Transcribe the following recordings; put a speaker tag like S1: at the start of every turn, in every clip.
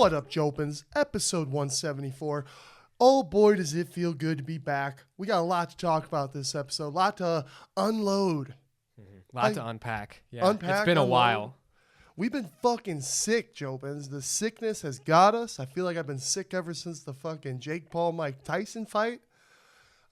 S1: What up, Jopins? Episode 174. Oh boy, does it feel good to be back. We got a lot to talk about this episode. A lot to unload.
S2: A lot to unpack. Yeah,
S1: It's been
S2: a while.
S1: We've been fucking sick, Jopins. The sickness has got us. I feel like I've been sick ever since the fucking JakePaul MikeTyson fight.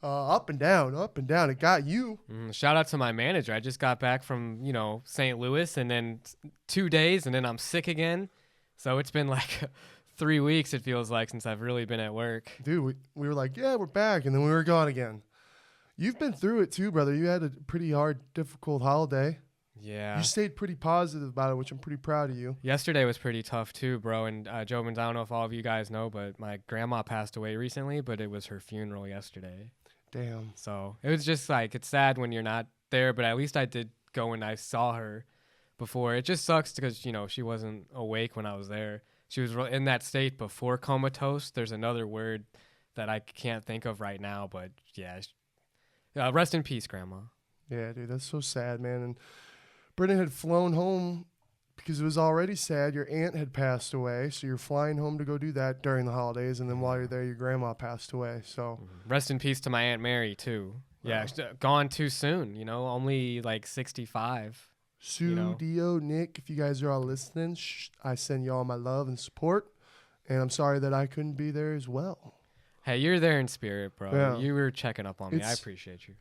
S1: Up and down. It got you.
S2: Shout out to my manager. I just got back from, St. Louis, and then 2 days, and then I'm sick again. So it's been like 3 weeks, it feels like, since I've really been at work.
S1: Dude, we were like, yeah, we're back, and then we were gone again. You've been through it too, brother. You had a pretty hard, difficult holiday.
S2: Yeah.
S1: You stayed pretty positive about it, which I'm pretty proud of you.
S2: Yesterday was pretty tough too, bro. And JonJones, I don't know if all of you guys know, but my grandma passed away recently, but it was her funeral yesterday.
S1: Damn.
S2: So it was just like, it's sad when you're not there, but at least I did go and I saw her before. It just sucks because, she wasn't awake when I was there. She was in that state before comatose. There's another word that I can't think of right now, but yeah. Rest in peace, Grandma.
S1: Yeah, dude, that's so sad, man. And Brennan had flown home because it was already sad. Your aunt had passed away, so you're flying home to go do that during the holidays, and then while you're there, your grandma passed away. So
S2: rest in peace to my Aunt Mary, too. Yeah, gone too soon, only like 65.
S1: Dio, Nick, if you guys are all listening, I send you all my love and support, and I'm sorry that I couldn't be there as well.
S2: Hey, you're there in spirit, bro.
S1: Yeah.
S2: You were checking up on me. I appreciate you.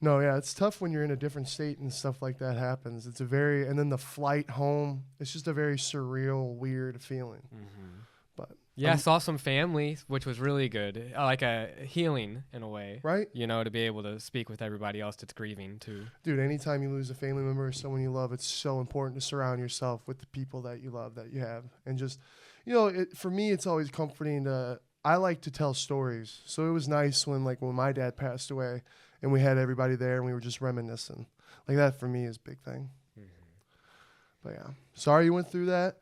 S1: No, yeah, it's tough when you're in a different state and stuff like that happens. And then the flight home, it's just a very surreal, weird feeling.
S2: Mm-hmm.
S1: But
S2: yeah, I saw some family, which was really good, like a healing in a way.
S1: Right?
S2: To be able to speak with everybody else that's grieving too.
S1: Dude, anytime you lose a family member or someone you love, it's so important to surround yourself with the people that you love, that you have. And just, for me, it's always comforting I like to tell stories. So it was nice when my dad passed away and we had everybody there and we were just reminiscing. Like that for me is a big thing. Mm-hmm. But yeah, sorry you went through that.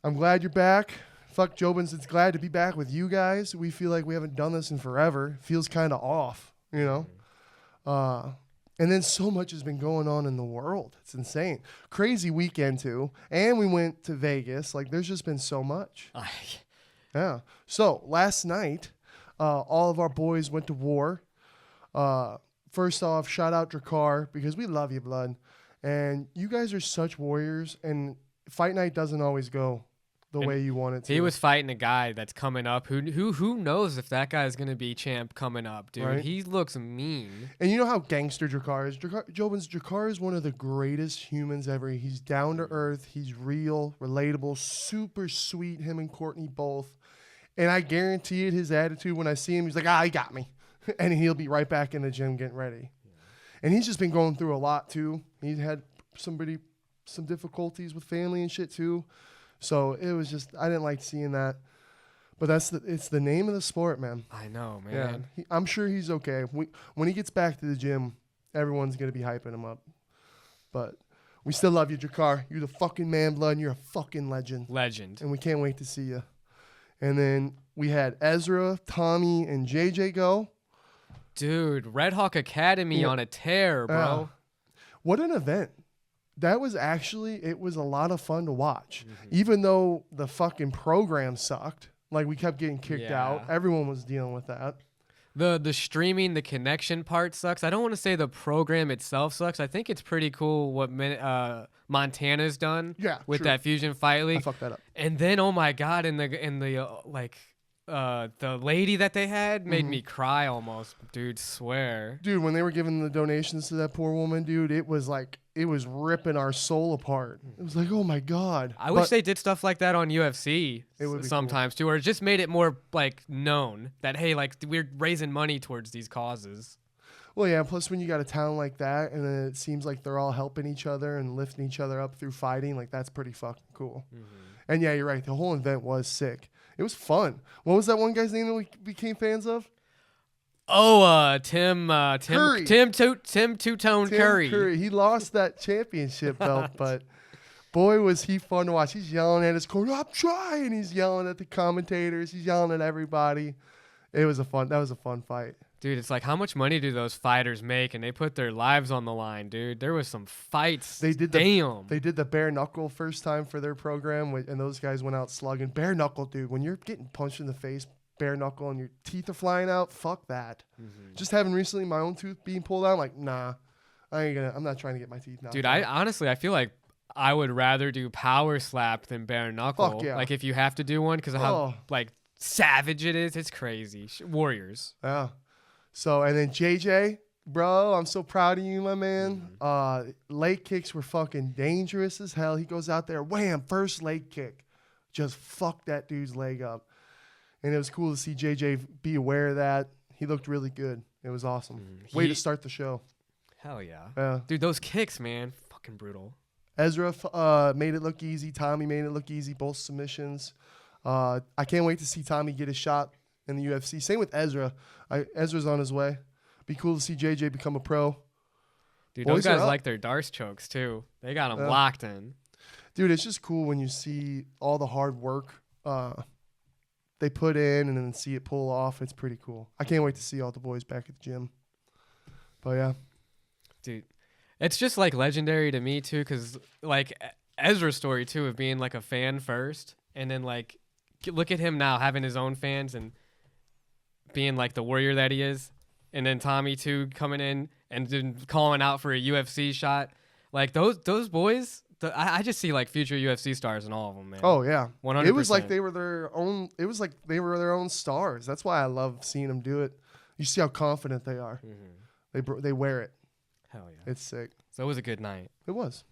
S1: I'm glad you're back. Fuck Jobins, it's glad to be back with you guys. We feel like we haven't done this in forever. It feels kind of off, Mm-hmm. And then so much has been going on in the world. It's insane. Crazy weekend too. And we went to Vegas. There's just been so much. Yeah. So last night, all of our boys went to war. First off, shout out Drakkar because we love you, blood. And you guys are such warriors, and fight night doesn't always go the way you want it to.
S2: He was fighting a guy that's coming up. Who knows if that guy is going to be champ coming up, dude. Right? He looks mean. And
S1: you know how gangster Drakkar is? Drakkar is one of the greatest humans ever. He's down to earth. He's real, relatable, super sweet, him and Courtney both. And I guarantee it, his attitude when I see him, he's like, he got me. And he'll be right back in the gym getting ready. Yeah. And he's just been going through a lot, too. He's had some difficulties with family and shit, too. So it was just, I didn't like seeing that. But it's the name of the sport, man.
S2: I know, man.
S1: Yeah, I'm sure he's okay. When he gets back to the gym, everyone's going to be hyping him up. But we still love you, Drakkar. You're the fucking man, blood, and you're a fucking legend.
S2: Legend.
S1: And we can't wait to see you. And then we had Ezra, Tommy, and JJ go.
S2: Dude, Red Hawk Academy on a tear, bro.
S1: What an event. That was it was a lot of fun to watch. Mm-hmm. Even though the fucking program sucked. We kept getting kicked out. Everyone was dealing with that.
S2: The streaming, the connection part sucks. I don't want to say the program itself sucks. I think it's pretty cool what Montana's done with that Fusion Fight League.
S1: I fucked that up.
S2: And then, oh my God, the lady that they had made me cry almost, dude, swear.
S1: Dude, when they were giving the donations to that poor woman, dude, it was ripping our soul apart. It was like, oh my God.
S2: I wish they did stuff like that on UFC sometimes too, or it just made it more known that, hey, we're raising money towards these causes.
S1: Well, yeah, plus when you got a talent like that and then it seems like they're all helping each other and lifting each other up through fighting, that's pretty fucking cool. Mm-hmm. And yeah, you're right. The whole event was sick. It was fun. What was that one guy's name that we became fans of?
S2: Oh, Tim Two-Tone Curry.
S1: He lost that championship belt, but boy, was he fun to watch. He's yelling at his coach, I'm trying. He's yelling at the commentators. He's yelling at everybody. That was a fun fight.
S2: Dude, it's like, how much money do those fighters make? And they put their lives on the line, dude. There was some fights.
S1: They did the bare knuckle first time for their program, and those guys went out slugging. Bare knuckle, dude. When you're getting punched in the face, bare knuckle, and your teeth are flying out, fuck that. Mm-hmm. Just having recently my own tooth being pulled out, I'm like, nah, I'm not trying to get my teeth knocked
S2: Dude,
S1: out.
S2: I feel like I would rather do power slap than bare knuckle.
S1: Fuck yeah.
S2: Like if you have to do one, because of how like savage it is. It's crazy. Warriors.
S1: Yeah. So, and then JJ, bro, I'm so proud of you, my man.
S2: Mm-hmm.
S1: Leg kicks were fucking dangerous as hell. He goes out there, wham, first leg kick. Just fucked that dude's leg up. And it was cool to see JJ be aware of that. He looked really good. It was awesome. Mm-hmm. Way to start the show.
S2: Hell yeah.
S1: Yeah.
S2: Dude, those kicks, man, fucking brutal.
S1: Ezra made it look easy. Tommy made it look easy, both submissions. I can't wait to see Tommy get a shot in the UFC. Same with Ezra. Ezra's on his way. Be cool to see JJ become a pro.
S2: Dude, those guys like their Darce chokes, too. They got them locked in.
S1: Dude, it's just cool when you see all the hard work they put in and then see it pull off. It's pretty cool. I can't wait to see all the boys back at the gym. But, yeah.
S2: Dude, it's just, like, legendary to me, too, because, like, Ezra's story, too, of being, like, a fan first and then, like, look at him now having his own fans and being like the warrior that he is. And then Tommy too coming in and then calling out for a UFC shot. Like those boys, I just see like future UFC stars in all of them, man.
S1: Oh yeah.
S2: 100%.
S1: It was like they were their own. It was like they were their own stars. That's why I love seeing them do it. You see how confident they are. Mm-hmm. They wear it.
S2: Hell yeah.
S1: It's sick.
S2: So it was a good night.
S1: It was.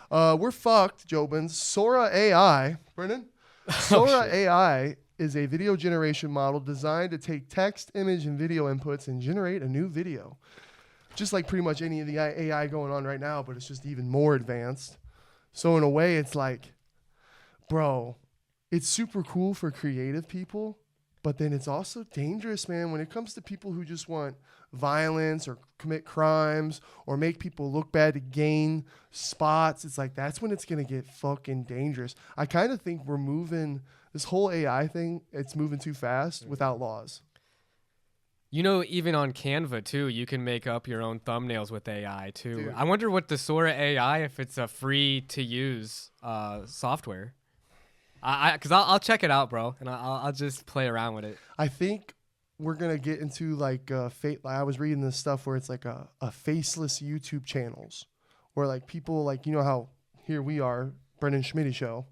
S1: We're fucked, Jobins. Sora AI, Brennan. Sora AI is a video generation model designed to take text, image, and video inputs and generate a new video. Just like pretty much any of the AI going on right now, but it's just even more advanced. So in a way, it's like, bro, it's super cool for creative people, but then it's also dangerous, man, when it comes to people who just want violence or commit crimes or make people look bad to gain spots. It's like, that's when it's going to get fucking dangerous. I kind of think we're moving this whole AI thing. It's moving too fast without laws.
S2: You know, even on Canva too, you can make up your own thumbnails with AI too.
S1: Dude.
S2: I wonder what the Sora AI, if it's a free to use software. Because I'll check it out, bro, and I'll just play around with it.
S1: I think we're gonna get into like I was reading this stuff where it's like a faceless YouTube channels, where like people like, you know how here we are, Brendan Schmitty show,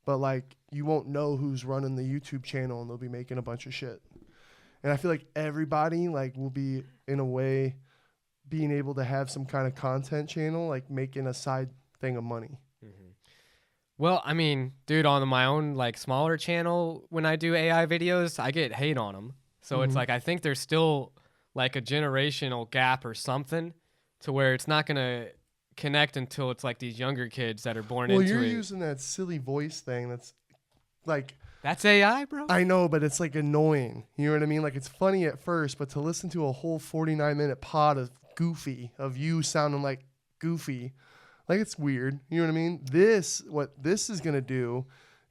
S1: but like you won't know who's running the YouTube channel and they'll be making a bunch of shit. And I feel like everybody like will be in a way being able to have some kind of content channel, like making a side thing of money.
S2: Mm-hmm. Well, I mean, dude, on my own like smaller channel, when I do AI videos, I get hate on them. So it's like, I think there's still like a generational gap or something to where it's not going to connect until it's like these younger kids that are born into it.
S1: Well, you're using that silly voice thing. That's like...
S2: That's AI, bro?
S1: I know, but it's like annoying. You know what I mean? Like it's funny at first, but to listen to a whole 49-minute pod of Goofy, of you sounding like Goofy, like it's weird. You know what I mean? What this is going to do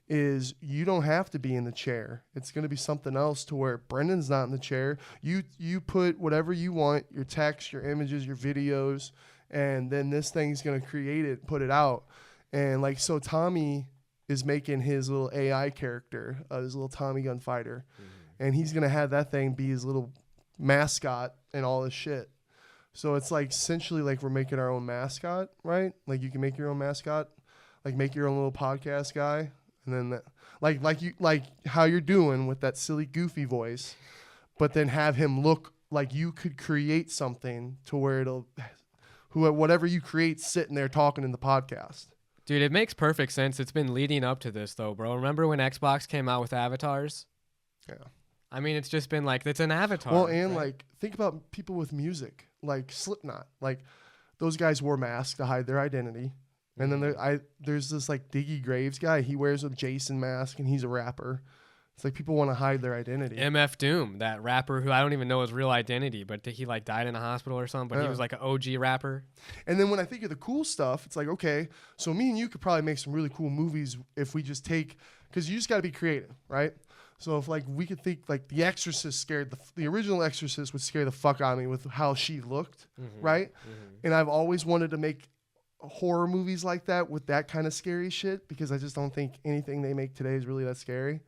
S1: is you don't have to be in the chair. It's going to be something else to where Brendan's not in the chair. You put whatever you want, your text, your images, your videos, and then this thing's going to create it, put it out. And like, so Tommy is making his little AI character, his little Tommy gun fighter. Mm-hmm. And he's going to have that thing be his little mascot and all this shit. So it's like essentially like we're making our own mascot, right? Like you can make your own mascot, like make your own little podcast guy. And then that, like how you're doing with that silly Goofy voice, but then have him look like you could create something to where whatever you create sitting there talking in the podcast.
S2: Dude, it makes perfect sense. It's been leading up to this though, bro. Remember when Xbox came out with avatars?
S1: Yeah.
S2: I mean, it's just been like, it's an avatar.
S1: Well, and
S2: right?
S1: like think about people with music, like Slipknot. Like those guys wore masks to hide their identity. And then there's this like Diggy Graves guy. He wears a Jason mask and he's a rapper. It's like people want to hide their identity.
S2: MF Doom, that rapper who I don't even know his real identity, but he like died in a hospital or something. But he was like an OG rapper.
S1: And then when I think of the cool stuff, it's like, okay, so me and you could probably make some really cool movies if we just take because you just got to be creative, right? So if like we could think like The Exorcist scared the original Exorcist would scare the fuck out of me with how she looked, right? And I've always wanted to make horror movies like that with that kind of scary shit because I just don't think anything they make today is really that scary.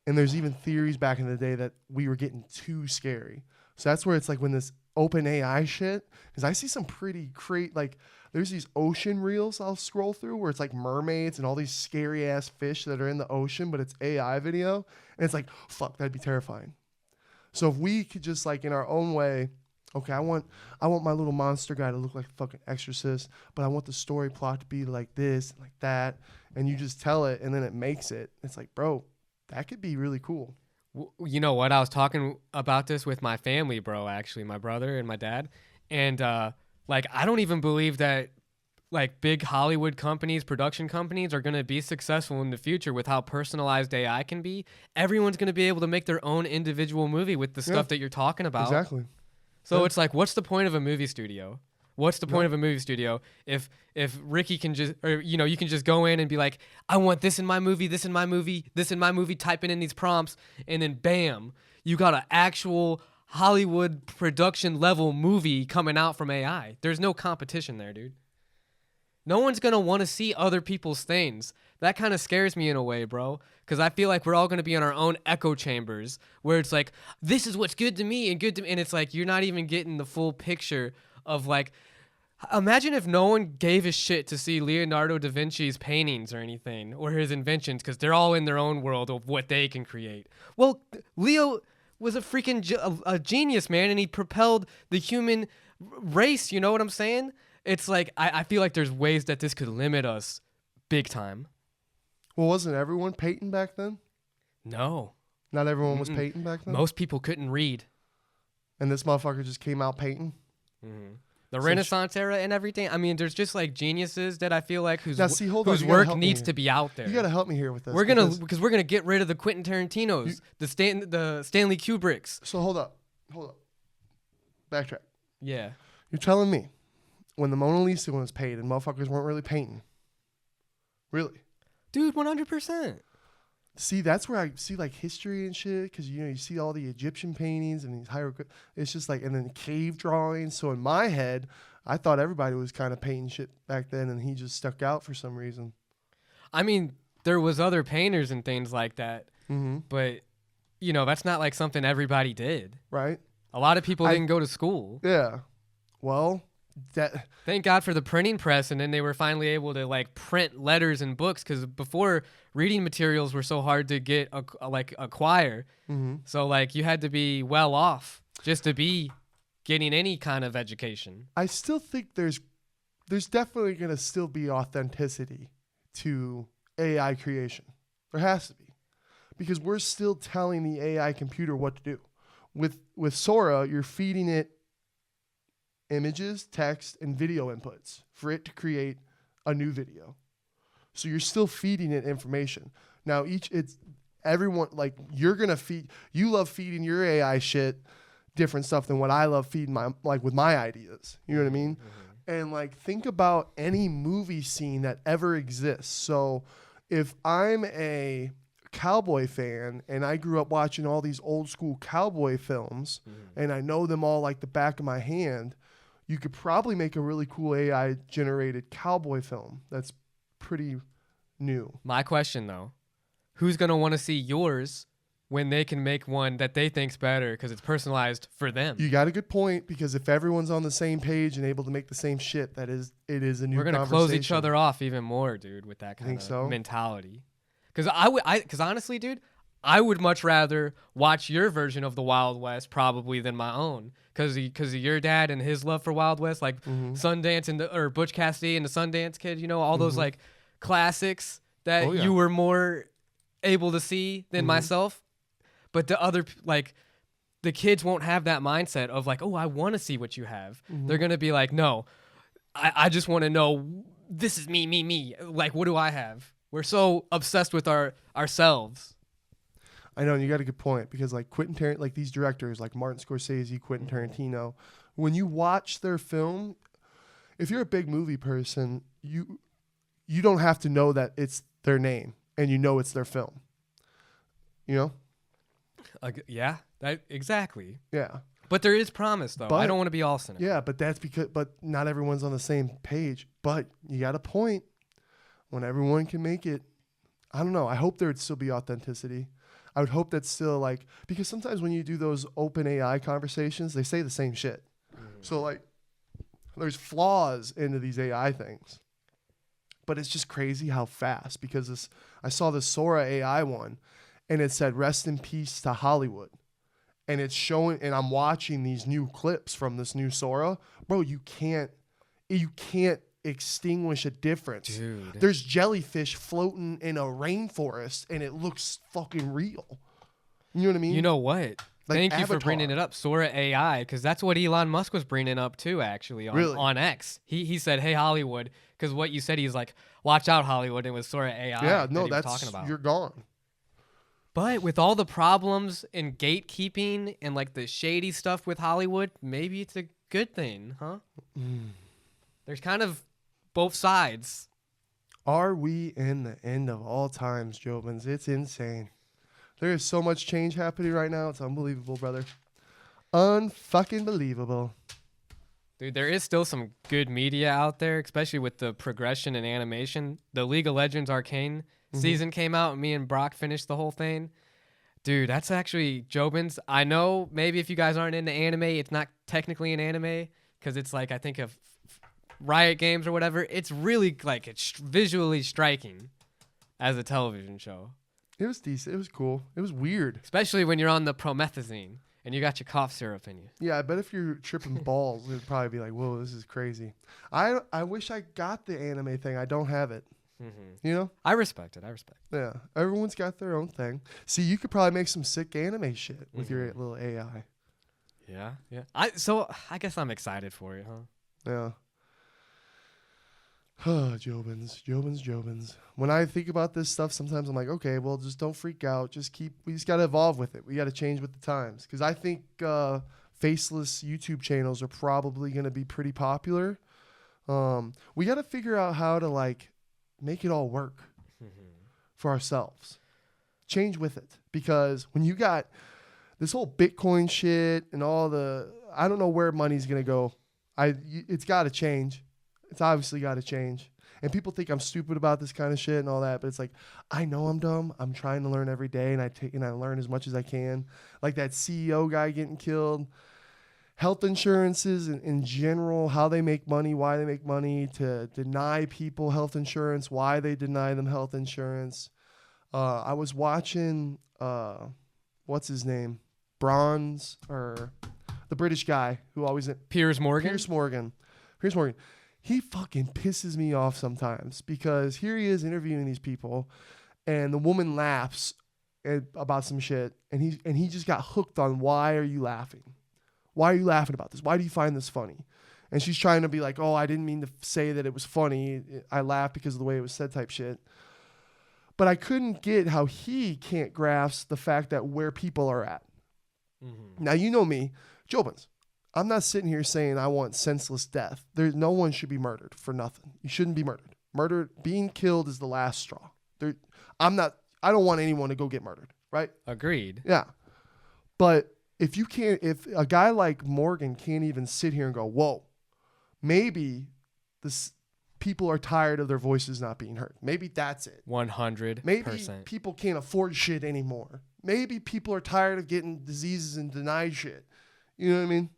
S1: And there's even theories back in the day that we were getting too scary. So that's where it's like when this open AI shit, because I see some pretty like there's these ocean reels I'll scroll through where it's like mermaids and all these scary ass fish that are in the ocean, but it's AI video. And it's like, fuck, that'd be terrifying. So if we could just like in our own way, okay, I want my little monster guy to look like a fucking exorcist, but I want the story plot to be like this and like that. And you just tell it and then it makes it. It's like, bro, that could be really cool.
S2: You know what? I was talking about this with my family, bro, actually, my brother and my dad. And like, I don't even believe that like big Hollywood companies, production companies are going to be successful in the future with how personalized AI can be. Everyone's going to be able to make their own individual movie with the stuff that you're talking about.
S1: Exactly.
S2: So it's like, what's the point of a movie studio? What's the point of a movie studio if Ricky can just, or, you know, you can just go in and be like, I want this in my movie, this in my movie, this in my movie, typing in these prompts, and then bam, you got an actual Hollywood production level movie coming out from AI. There's no competition there, dude. No one's going to want to see other people's things. That kind of scares me in a way, bro, because I feel like we're all going to be in our own echo chambers where it's like, this is what's good to me and good to me. And it's like, you're not even getting the full picture of like, imagine if no one gave a shit to see Leonardo da Vinci's paintings or anything or his inventions because they're all in their own world of what they can create. Well, Leo was a freaking a genius, man, and he propelled the human race. You know what I'm saying? It's like, I feel like there's ways that this could limit us big time.
S1: Well, wasn't everyone painting back then?
S2: No.
S1: Not everyone was painting back then?
S2: Most people couldn't read.
S1: And this motherfucker just came out painting?
S2: The Renaissance era and everything. I mean, there's just like geniuses that I feel like whose
S1: work
S2: needs to be out there.
S1: You got to help me here with this.
S2: We're gonna get rid of the Quentin Tarantinos, the Stanley Kubricks.
S1: So hold up. Backtrack.
S2: Yeah.
S1: You're telling me when the Mona Lisa was paid and motherfuckers weren't really painting? Really?
S2: Dude, 100%.
S1: See, that's where I see like history and shit because, you know, you see all the Egyptian paintings and these hieroglyphs. It's just like, and then cave drawings. So in my head, I thought everybody was kind of painting shit back then and he just stuck out for some reason.
S2: I mean, there was other painters and things like that, but, you know, that's not like something everybody did.
S1: Right.
S2: A lot of people didn't go to school.
S1: Yeah. Well,
S2: thank God for the printing press, and then they were finally able to like print letters and books because before reading materials were so hard to get acquire. So like you had to be well off just to be getting any kind of education.
S1: I still think there's definitely going to still be authenticity to AI creation. There has to be, because we're still telling the AI computer what to do. With Sora, you're feeding it images, text, and video inputs for it to create a new video. So you're still feeding it information. Now everyone, like you love feeding your AI shit different stuff than what I love feeding with my ideas. You know what I mean? And like think about any movie scene that ever exists. So if I'm a cowboy fan and I grew up watching all these old school cowboy films and I know them all like the back of my hand, you could probably make a really cool AI generated cowboy film that's pretty new.
S2: My question though, who's going to want to see yours when they can make one that they think's better because it's personalized for them?
S1: You got a good point, because if everyone's on the same page and able to make the same shit, it is a new conversation.
S2: We're going to close each other off even more, dude, with that kind of mentality. Because because honestly, dude, I would much rather watch your version of the Wild West probably than my own, because of your dad and his love for Wild West, like Sundance or Butch Cassidy and the Sundance Kid, you know, all those like classics that you were more able to see than myself. But the other, like, the kids won't have that mindset of like, oh, I want to see what you have. They're gonna be like, no, I just want to know, this is me. Like, what do I have? We're so obsessed with ourselves.
S1: I know, and you got a good point, because like like these directors like Martin Scorsese, Quentin Tarantino, when you watch their film, if you're a big movie person, you don't have to know that it's their name. and you know it's their film. You know?
S2: Yeah, exactly.
S1: Yeah.
S2: But there is promise, though. I don't want to be all cynical.
S1: Yeah, but that's because, but not everyone's on the same page. But you got a point. When everyone can make it, I don't know. I hope there would still be authenticity. I would hope that's still like, because sometimes when you do those open AI conversations, they say the same shit. So like, there's flaws into these AI things. But it's just crazy how fast, because I saw the Sora AI one, and it said, "Rest in peace to Hollywood." And it's showing, and I'm watching these new clips from this new Sora. Bro, you can't extinguish a difference.
S2: Dude.
S1: There's jellyfish floating in a rainforest, and it looks fucking real. You know what I mean?
S2: You know what?
S1: Like
S2: Thank you for
S1: Avatar.
S2: bringing it up, Sora AI, because that's what Elon Musk was bringing up too, actually, on X. He said, "Hey, Hollywood," because what you said, he's like, "Watch out, Hollywood," and it was Sora AI.
S1: Yeah, no,
S2: that he was
S1: that's
S2: talking about.
S1: you're gone.
S2: But with all the problems and gatekeeping and like the shady stuff with Hollywood, maybe it's a good thing, huh? There's kind of both sides.
S1: Are we in the end of all times, Jobins? It's insane. There is so much change happening right now. It's unbelievable, brother. Unfucking believable.
S2: Dude, there is still some good media out there, especially with the progression in animation. The League of Legends Arcane season came out, and me and Brock finished the whole thing. Dude, that's actually Jobins. I know maybe if you guys aren't into anime, it's not technically an anime because it's like, I think of Riot Games or whatever. It's really like, it's visually striking as a television show.
S1: It was decent. It was cool. It was weird.
S2: Especially when you're on the promethazine and you got your cough syrup in you.
S1: Yeah, I bet if you're tripping balls, it would probably be like, whoa, this is crazy. I wish I got the anime thing. I don't have it. You know?
S2: I respect it.
S1: Yeah. Everyone's got their own thing. See, you could probably make some sick anime shit with your little AI.
S2: Yeah. So I guess I'm excited for it, huh?
S1: Yeah. Jobins. When I think about this stuff, sometimes I'm like, okay, well, just don't freak out. We just got to evolve with it. We got to change with the times. Because I think faceless YouTube channels are probably going to be pretty popular. We got to figure out how to like make it all work for ourselves. Change with it. Because when you got this whole Bitcoin shit and all I don't know where money's going to go. It's got to change. It's obviously got to change. And people think I'm stupid about this kind of shit and all that, but it's like, I know I'm dumb. I'm trying to learn every day, and I learn as much as I can. Like that CEO guy getting killed. Health insurances in general, how they make money, why they make money, to deny people health insurance, why they deny them health insurance. I was watching, what's his name? Bronze, or the British guy who always...
S2: Piers Morgan.
S1: He fucking pisses me off sometimes because here he is interviewing these people, and the woman laughs about some shit, and he just got hooked on, why are you laughing? Why are you laughing about this? Why do you find this funny? And she's trying to be like, oh, I didn't mean to say that it was funny. I laughed because of the way it was said type shit. But I couldn't get how he can't grasp the fact that where people are at. Now, you know me, Jobins. I'm not sitting here saying I want senseless death. No one should be murdered for nothing. You shouldn't be murdered. Being killed is the last straw. I don't want anyone to go get murdered, right?
S2: Agreed.
S1: Yeah. But if a guy like Morgan can't even sit here and go, whoa, maybe people are tired of their voices not being heard. Maybe that's it.
S2: 100%.
S1: Maybe people can't afford shit anymore. Maybe people are tired of getting diseases and denied shit. You know what I mean?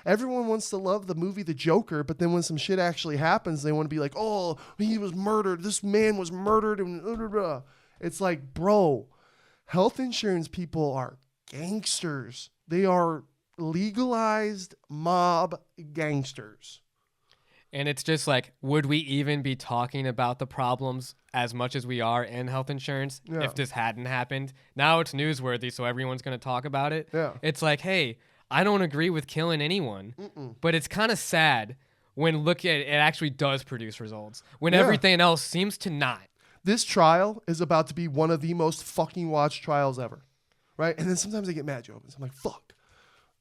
S1: Everyone wants to love the movie The Joker, but then when some shit actually happens, they want to be like, oh, he was murdered. This man was murdered. And blah, blah, blah. It's like, bro, health insurance people are gangsters. They are legalized mob gangsters.
S2: And it's just like, would we even be talking about the problems as much as we are in health insurance if this hadn't happened? Now it's newsworthy, so everyone's going to talk about it.
S1: Yeah.
S2: It's like, hey, I don't agree with killing anyone, but it's kind of sad when it actually does produce results, when everything else seems to not.
S1: This trial is about to be one of the most fucking watched trials ever, right? And then sometimes I get mad, Jobins. I'm like, fuck.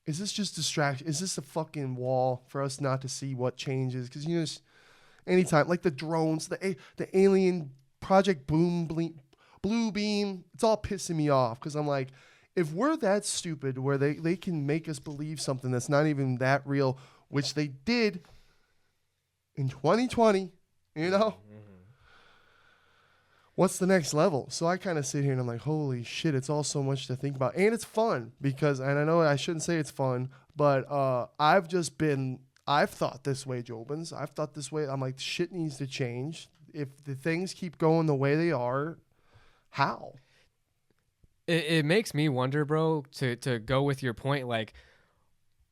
S1: Is this just distraction? Is this a fucking wall for us not to see what changes? Because, anytime, like the drones, the alien Project Blue Beam. It's all pissing me off because I'm like, if we're that stupid where they can make us believe something that's not even that real, which they did in 2020, you know, what's the next level? So I kind of sit here and I'm like, holy shit, it's all so much to think about. And it's fun because, and I know I shouldn't say it's fun, but I've thought this way, Jobins. I've thought this way. I'm like, shit needs to change. If the things keep going the way they are, how?
S2: It makes me wonder, bro, to go with your point, like,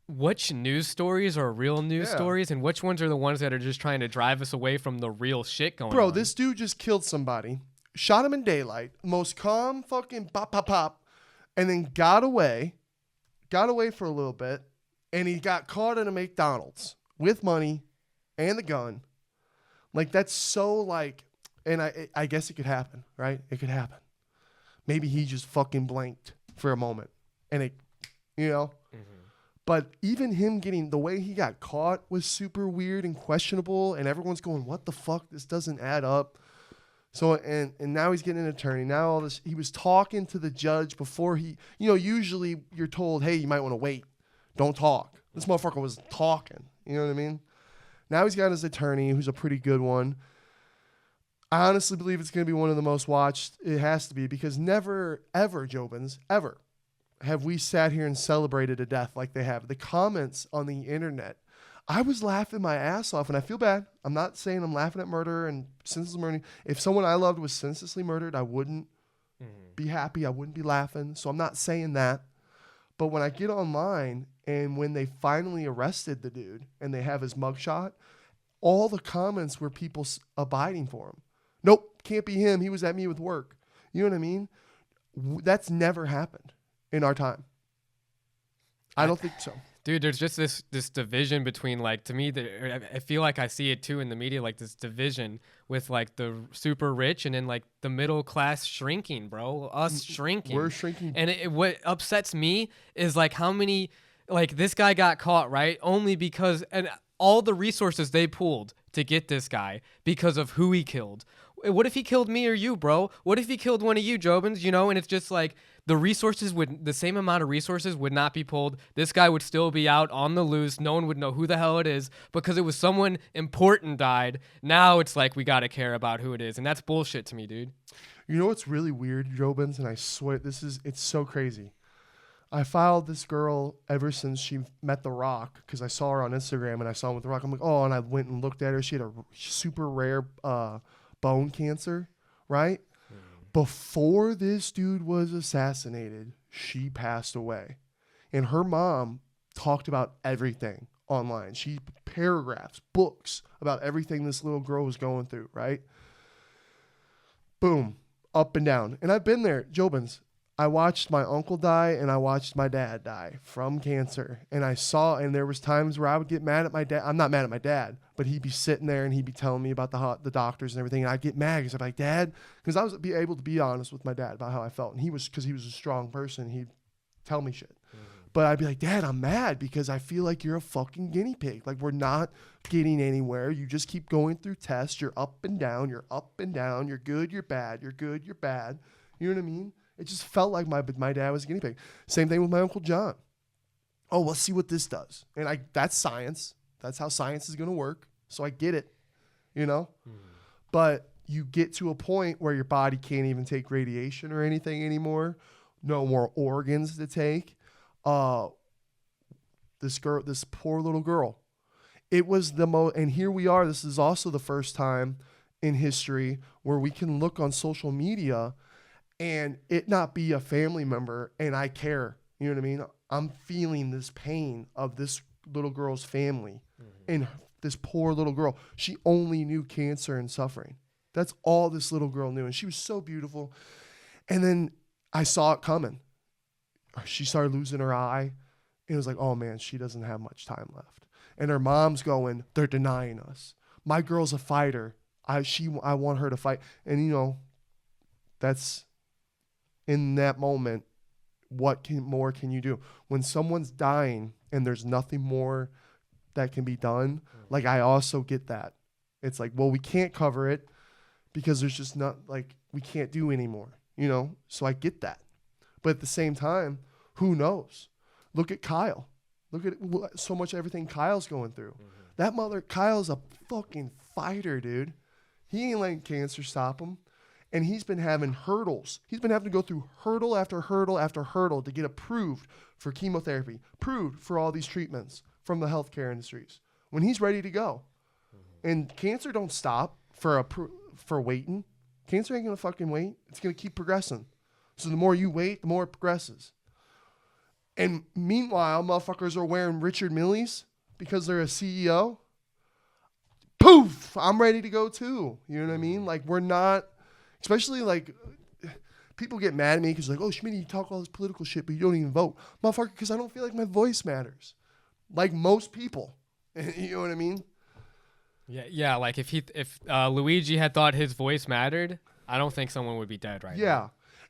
S2: which news stories are real news stories and which ones are the ones that are just trying to drive us away from the real shit going on?
S1: Bro, this dude just killed somebody, shot him in daylight, most calm fucking pop, pop, pop, and then got away for a little bit, and he got caught in a McDonald's with money and the gun. Like, that's so, like, and I guess it could happen, right? It could happen. Maybe he just fucking blanked for a moment, and it, you know? Mm-hmm. But even him getting, the way he got caught was super weird and questionable, and everyone's going, what the fuck? This doesn't add up. So, and now he's getting an attorney. Now all this, he was talking to the judge before he, you know, usually you're told, hey, you might want to wait. Don't talk. This motherfucker was talking. You know what I mean? Now he's got his attorney, who's a pretty good one. I honestly believe it's going to be one of the most watched. It has to be, because never, ever, Jobins, ever have we sat here and celebrated a death like they have. The comments on the internet, I was laughing my ass off, and I feel bad. I'm not saying I'm laughing at murder and senseless murder. If someone I loved was senselessly murdered, I wouldn't be happy. I wouldn't be laughing. So I'm not saying that. But when I get online and when they finally arrested the dude and they have his mugshot, all the comments were people abiding for him. Nope, can't be him. He was at me with work. You know what I mean? That's never happened in our time. I don't think so.
S2: Dude, there's just this division between, like, to me, I feel like I see it too in the media, like this division with, like, the super rich and then, like, the middle class shrinking, bro. Us shrinking.
S1: We're shrinking.
S2: And what upsets me is, like, how many, like, this guy got caught, right? Only because, and all the resources they pulled to get this guy because of who he killed. What if he killed me or you, bro? What if he killed one of you, Jobins? You know, and it's just like the same amount of resources would not be pulled. This guy would still be out on the loose. No one would know who the hell it is because it was someone important died. Now it's like we got to care about who it is. And that's bullshit to me, dude.
S1: You know what's really weird, Jobins? And I swear it's so crazy. I followed this girl ever since she met The Rock because I saw her on Instagram and I saw him with The Rock. I'm like, oh, and I went and looked at her. She had a super rare bone cancer, right? Before this dude was assassinated, she passed away. And her mom talked about everything online. She paragraphs, books about everything this little girl was going through, right? Boom, up and down. And I've been there, Jobins. I watched my uncle die and I watched my dad die from cancer. And and there was times where I would get mad at my dad. I'm not mad at my dad, but he'd be sitting there and he'd be telling me about the doctors and everything. And I'd get mad because I'd be like, Dad, because I was able to be honest with my dad about how I felt. And because he was a strong person, he'd tell me shit. But I'd be like, Dad, I'm mad because I feel like you're a fucking guinea pig. Like, we're not getting anywhere. You just keep going through tests. You're up and down. You're up and down. You're good. You're bad. You're good. You're bad. You know what I mean? It just felt like my dad was a guinea pig. Same thing with my Uncle John. Oh, let's see what this does. And that's science. That's how science is going to work. So I get it, you know? But you get to a point where your body can't even take radiation or anything anymore. No more organs to take. This poor little girl. It was the most, and here we are. This is also the first time in history where we can look on social media and it not be a family member, and I care. You know what I mean? I'm feeling this pain of this little girl's family and this poor little girl. She only knew cancer and suffering. That's all this little girl knew, and she was so beautiful. And then I saw it coming. She started losing her eye, and it was like, oh, man, she doesn't have much time left. And her mom's going, they're denying us. My girl's a fighter. I want her to fight. And, you know, that's... in that moment, what more can you do? When someone's dying and there's nothing more that can be done, like, I also get that. It's like, well, we can't cover it because there's just not, like, we can't do anymore. So I get that. But at the same time, who knows? Look at Kyle. Look at so much everything Kyle's going through. Kyle's a fucking fighter, dude. He ain't letting cancer stop him. And he's been having hurdles. He's been having to go through hurdle after hurdle after hurdle to get approved for chemotherapy, approved for all these treatments from the healthcare industries when he's ready to go. And cancer don't stop for waiting. Cancer ain't going to fucking wait. It's going to keep progressing. So the more you wait, the more it progresses. And meanwhile, motherfuckers are wearing Richard Millie's because they're a CEO. Poof! I'm ready to go too. You know what I mean? Like, we're not, especially like, people get mad at me because like, oh, Schmitty, you talk all this political shit, but you don't even vote. Motherfucker, because I don't feel like my voice matters. Like most people. You know what I mean?
S2: Yeah. Like if Luigi had thought his voice mattered, I don't think someone would be dead right now.
S1: Yeah.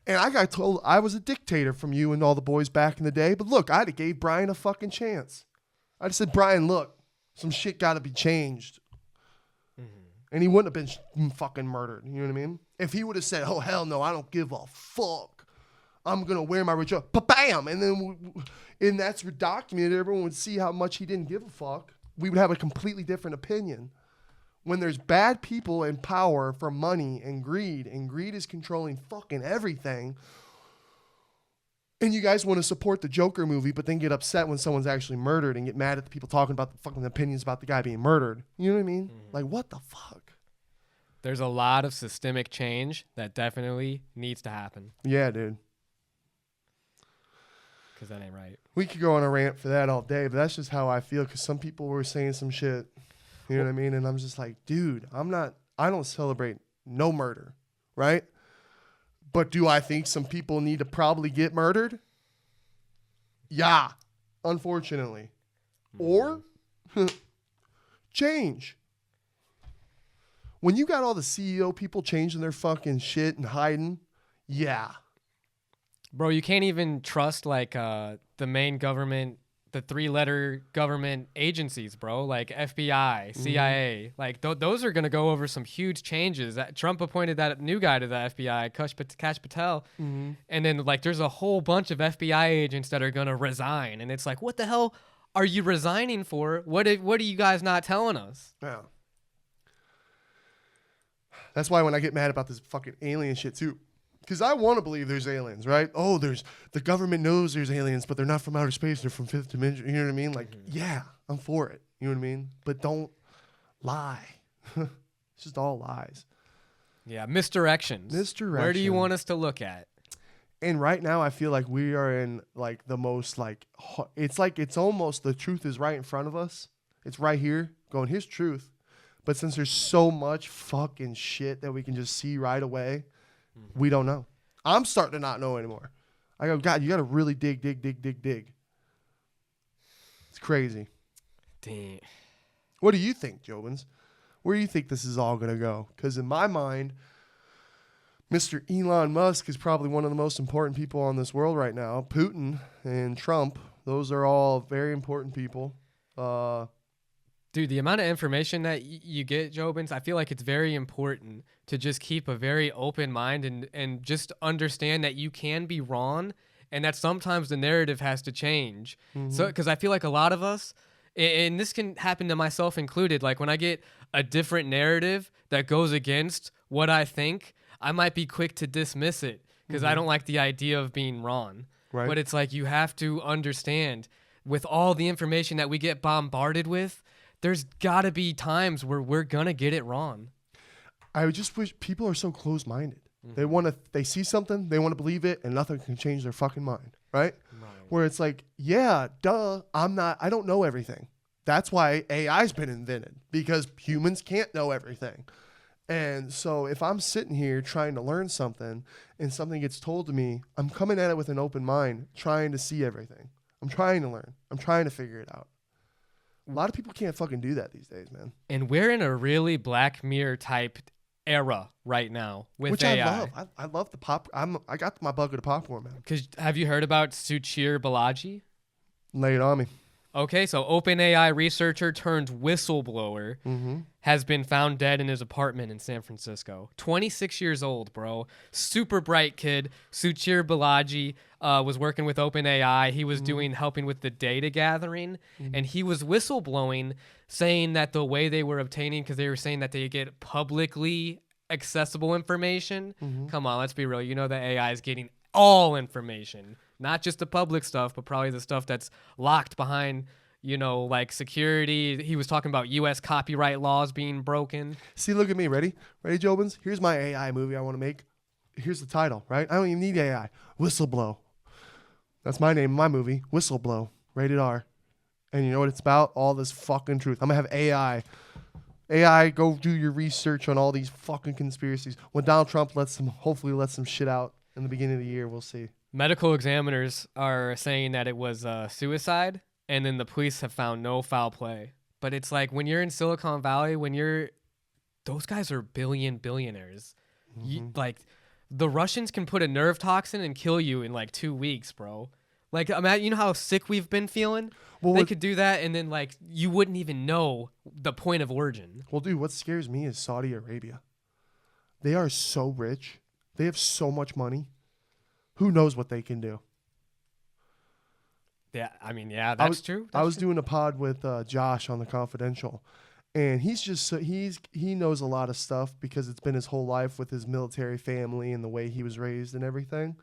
S1: And I got told I was a dictator from you and all the boys back in the day. But look, I'd have gave Brian a fucking chance. I just said, Brian, look, some shit got to be changed. And he wouldn't have been fucking murdered. You know what I mean? If he would have said, oh, hell no, I don't give a fuck. I'm going to wear my Richard. Bam! And that's documented. Everyone would see how much he didn't give a fuck. We would have a completely different opinion. When there's bad people in power for money and greed is controlling fucking everything, and you guys want to support the Joker movie, but then get upset when someone's actually murdered and get mad at the people talking about the fucking opinions about the guy being murdered. You know what I mean? Like, what the fuck?
S2: There's a lot of systemic change that definitely needs to happen.
S1: Yeah, dude.
S2: Because that ain't right.
S1: We could go on a rant for that all day, but that's just how I feel, because some people were saying some shit. You know what I mean? And I'm just like, dude, I don't celebrate no murder, right? But do I think some people need to probably get murdered? Yeah, unfortunately. Or change. When you got all the CEO people changing their fucking shit and hiding, yeah.
S2: Bro, you can't even trust like the main government, the 3-letter government agencies, bro, like FBI, CIA. Like those are going to go over some huge changes. Trump appointed that new guy to the FBI, Kash Patel. And then like there's a whole bunch of FBI agents that are going to resign. And it's like, what the hell are you resigning for? What are you guys not telling us?
S1: Yeah. That's why when I get mad about this fucking alien shit too, because I want to believe there's aliens, right? Oh, the government knows there's aliens, but they're not from outer space. They're from fifth dimension. You know what I mean? Like, yeah, I'm for it. You know what I mean? But don't lie. It's just all lies.
S2: Yeah, misdirections. Where do you want us to look at?
S1: And right now, I feel like we are in like the most like it's almost the truth is right in front of us. It's right here, going here's truth. But since there's so much fucking shit that we can just see right away, we don't know. I'm starting to not know anymore. I go, God, you got to really dig. It's crazy.
S2: Damn.
S1: What do you think, Jobins? Where do you think this is all going to go? Because in my mind, Mr. Elon Musk is probably one of the most important people on this world right now. Putin and Trump, those are all very important people.
S2: Dude, the amount of information that you get, Jobins, I feel like it's very important to just keep a very open mind and just understand that you can be wrong and that sometimes the narrative has to change. So, because I feel like a lot of us, and this can happen to myself included, like when I get a different narrative that goes against what I think, I might be quick to dismiss it because I don't like the idea of being wrong. Right. But it's like you have to understand with all the information that we get bombarded with, there's got to be times where we're going to get it wrong.
S1: I just wish people are so closed-minded. They see something, they want to believe it, and nothing can change their fucking mind, right? Where it's like, yeah, duh, I don't know everything. That's why AI's been invented, because humans can't know everything. And so if I'm sitting here trying to learn something and something gets told to me, I'm coming at it with an open mind, trying to see everything. I'm trying to learn. I'm trying to figure it out. A lot of people can't fucking do that these days, man.
S2: And we're in a really Black Mirror type era right now with
S1: which
S2: AI.
S1: I love. I love the pop. I got my bucket of popcorn, man.
S2: Because have you heard about Suchir Balaji?
S1: Lay it on me.
S2: Okay, so OpenAI researcher turned whistleblower has been found dead in his apartment in San Francisco. 26 years old, bro. Super bright kid. Suchir Balaji was working with OpenAI. He was helping with the data gathering, and he was whistleblowing, saying that the way they were obtaining, because they were saying that they get publicly accessible information. Come on, let's be real. You know that AI is getting all information. Not just the public stuff, but probably the stuff that's locked behind, like security. He was talking about U.S. copyright laws being broken.
S1: See, look at me. Ready? Ready, Jobins? Here's my AI movie I want to make. Here's the title, right? I don't even need AI. Whistleblow. That's my name, my movie. Whistleblow. Rated R. And you know what it's about? All this fucking truth. I'm going to have AI. AI, go do your research on all these fucking conspiracies. When Donald Trump hopefully lets some shit out in the beginning of the year, we'll see.
S2: Medical examiners are saying that it was suicide, and then the police have found no foul play. But it's like when you're in Silicon Valley, those guys are billionaires. Like the Russians can put a nerve toxin and kill you in like 2 weeks, bro. Like, imagine, you know how sick we've been feeling? Well, they could do that, and then like you wouldn't even know the point of origin.
S1: Well, dude, what scares me is Saudi Arabia. They are so rich. They have so much money. Who knows what they can do?
S2: Yeah, I mean, yeah, that's true.
S1: I was doing a pod with Josh on The Confidential, and he knows a lot of stuff because it's been his whole life with his military family and the way he was raised and everything.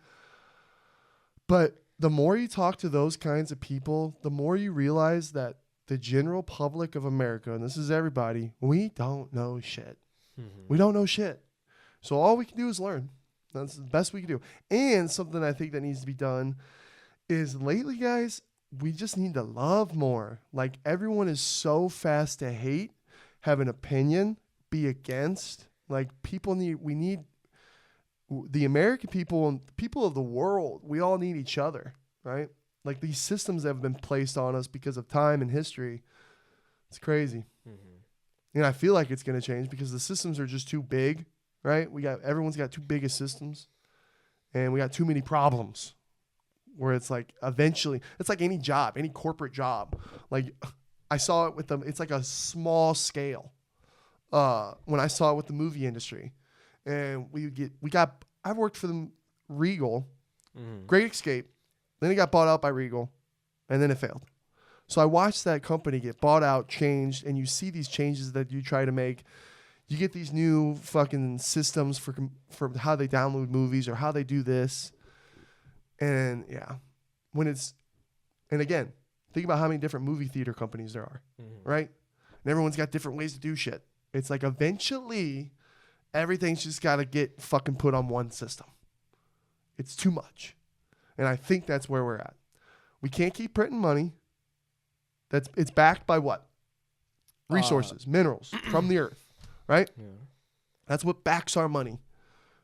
S1: But the more you talk to those kinds of people, the more you realize that the general public of America, and this is everybody, we don't know shit. We don't know shit. So all we can do is learn. That's the best we can do. And something I think that needs to be done is lately, guys, we just need to love more. Like, everyone is so fast to hate, have an opinion, be against. Like, we need the American people and people of the world. We all need each other, right? Like, these systems that have been placed on us because of time and history. It's crazy. And I feel like it's going to change because the systems are just too big. Right? Everyone's got too big of systems, and we got too many problems where it's like eventually it's like any job, any corporate job. Like I saw it with them. It's like a small scale. When I saw it with the movie industry, and I've worked for them, Regal, Great Escape. Then it got bought out by Regal, and then it failed. So I watched that company get bought out, changed, and you see these changes that you try to make. You get these new fucking systems for how they download movies or how they do this. And yeah, and again, think about how many different movie theater companies there are, right? And everyone's got different ways to do shit. It's like eventually everything's just got to get fucking put on one system. It's too much. And I think that's where we're at. We can't keep printing money. It's backed by what? Resources, minerals from the earth. Right? Yeah. That's what backs our money.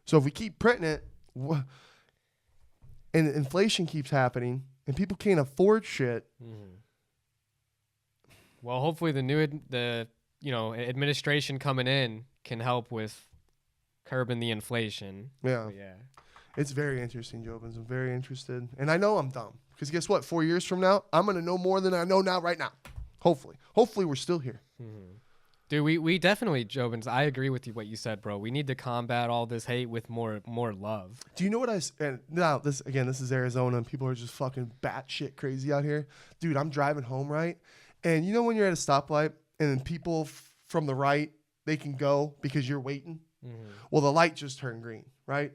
S1: So if we keep printing it, and inflation keeps happening, and people can't afford shit.
S2: Well, hopefully the administration coming in can help with curbing the inflation.
S1: Yeah. It's very interesting, Jobins. I'm very interested. And I know I'm dumb. Because guess what? 4 years from now, I'm going to know more than I know now right now. Hopefully. Hopefully we're still here.
S2: Dude, we definitely, Jobins, I agree with you what you said, bro. We need to combat all this hate with more love.
S1: Do you know what this is Arizona, and people are just fucking batshit crazy out here. Dude, I'm driving home, right? And you know when you're at a stoplight, and then people from the right, they can go because you're waiting? Well, the light just turned green, right?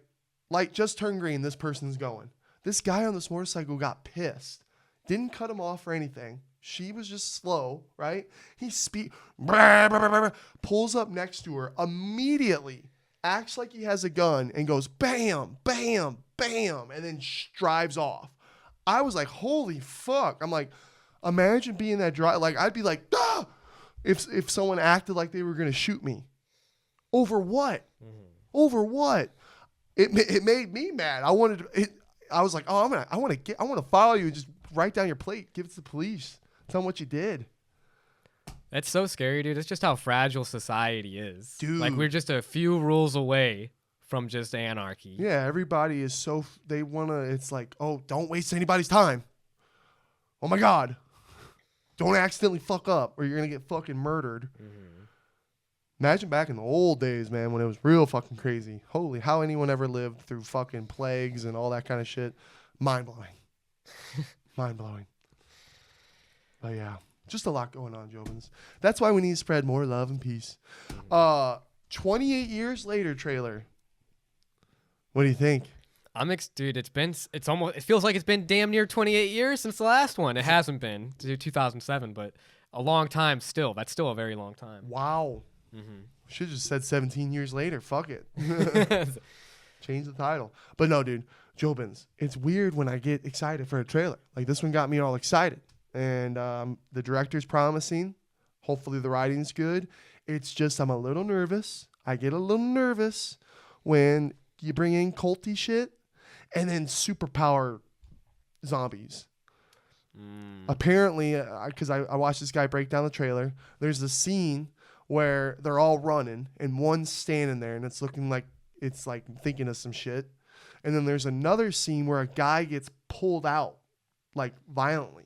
S1: Light just turned green, this person's going. This guy on this motorcycle got pissed. Didn't cut him off or anything. She was just slow, right? He pulls up next to her, immediately acts like he has a gun and goes bam, bam, bam, and then drives off. I was like, holy fuck. I'm like, imagine being that driver. Like, I'd be like, ah! If someone acted like they were going to shoot me. Over what? Over what? It made me mad. I was like, oh, I want to follow you and just write down your plate, give it to the police. Tell them what you did.
S2: That's so scary, dude. It's just how fragile society is.
S1: Dude.
S2: Like, we're just a few rules away from just anarchy.
S1: Yeah, everybody is it's like, oh, don't waste anybody's time. Oh, my God. Don't accidentally fuck up or you're going to get fucking murdered. Imagine back in the old days, man, when it was real fucking crazy. Holy, how anyone ever lived through fucking plagues and all that kind of shit. Mind-blowing. Mind-blowing. But yeah, just a lot going on, Jovins. That's why we need to spread more love and peace. 28 years later trailer. What do you think?
S2: I'm dude. It feels like it's been damn near 28 years since the last one. It hasn't been 2007, but a long time still. That's still a very long time.
S1: Wow. Should have just said 17 years later. Fuck it. Change the title. But no, dude. Jobins, it's weird when I get excited for a trailer. Like this one got me all excited. And the director's promising. Hopefully the writing's good. It's just I'm a little nervous. I get a little nervous when you bring in culty shit and then superpower zombies. Apparently, because I watched this guy break down the trailer, there's a scene where they're all running and one's standing there and it's looking like it's like thinking of some shit. And then there's another scene where a guy gets pulled out like violently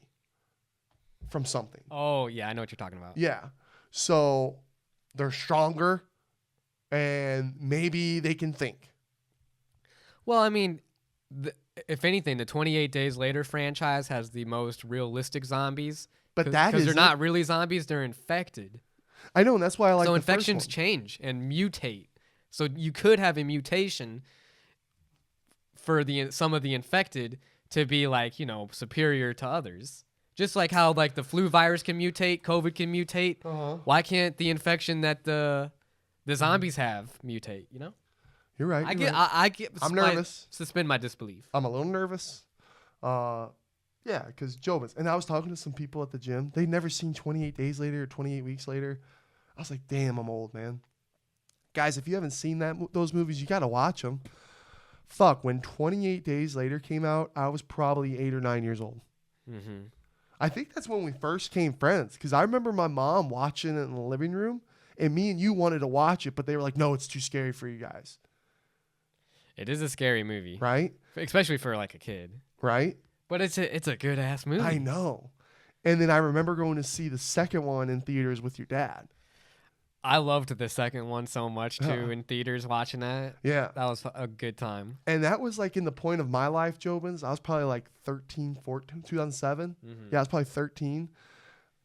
S1: from something.
S2: Oh, yeah, I know what you're talking about.
S1: Yeah. So they're stronger and maybe they can think.
S2: Well, I mean, if anything, the 28 Days Later franchise has the most realistic zombies.
S1: But that is
S2: because they're not really zombies, they're infected.
S1: I know, and that's why I like
S2: so
S1: the
S2: infections
S1: first one.
S2: change and mutate. So you could have a mutation for some of the infected to be like, superior to others. Just like how like the flu virus can mutate, COVID can mutate. Why can't the infection that the zombies have mutate,
S1: You're right.
S2: I'm
S1: nervous.
S2: Suspend my disbelief.
S1: I'm a little nervous. Yeah, because Jobins. And I was talking to some people at the gym. They'd never seen 28 Days Later or 28 Weeks Later. I was like, damn, I'm old, man. Guys, if you haven't seen those movies, you got to watch them. Fuck, when 28 Days Later came out, I was probably 8 or 9 years old. I think that's when we first became friends. Because I remember my mom watching it in the living room. And me and you wanted to watch it, but they were like, no, it's too scary for you guys.
S2: It is a scary movie.
S1: Right?
S2: Especially for like a kid.
S1: Right?
S2: But it's a good ass movie.
S1: I know. And then I remember going to see the second one in theaters with your dad.
S2: I loved the second one so much too in theaters watching that.
S1: Yeah.
S2: That was a good time.
S1: And that was like in the point of my life, Jobins. I was probably like 13, 14, 2007. Yeah, I was probably 13,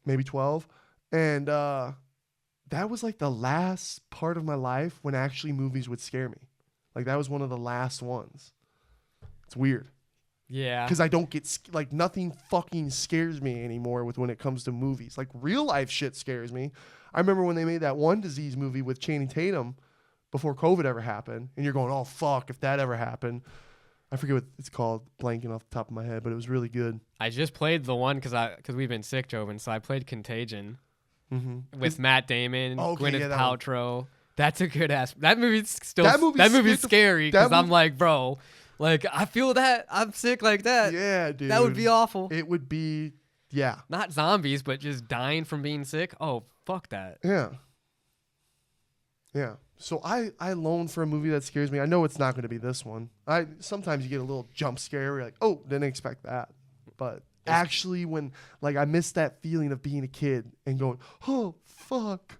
S1: maybe 12. And that was like the last part of my life when actually movies would scare me. Like that was one of the last ones. It's weird.
S2: Yeah.
S1: Because I don't get, like, nothing fucking scares me anymore when it comes to movies. Like, real life shit scares me. I remember when they made that One Disease movie with Channing Tatum before COVID ever happened. And you're going, oh, fuck, if that ever happened. I forget what it's called, blanking off the top of my head, but it was really good.
S2: I just played the one because we've been sick, Joven, so I played Contagion with Matt Damon, Gwyneth Paltrow. That's a good ass. That movie's scary because I'm like, bro. Like, I feel that. I'm sick like that.
S1: Yeah, dude.
S2: That would be awful.
S1: It would be, yeah.
S2: Not zombies, but just dying from being sick. Oh, fuck that.
S1: Yeah. Yeah. So I loan for a movie that scares me. I know it's not going to be this one. Sometimes you get a little jump scare where you're like, oh, didn't expect that. But actually when, like, I miss that feeling of being a kid and going, oh, fuck.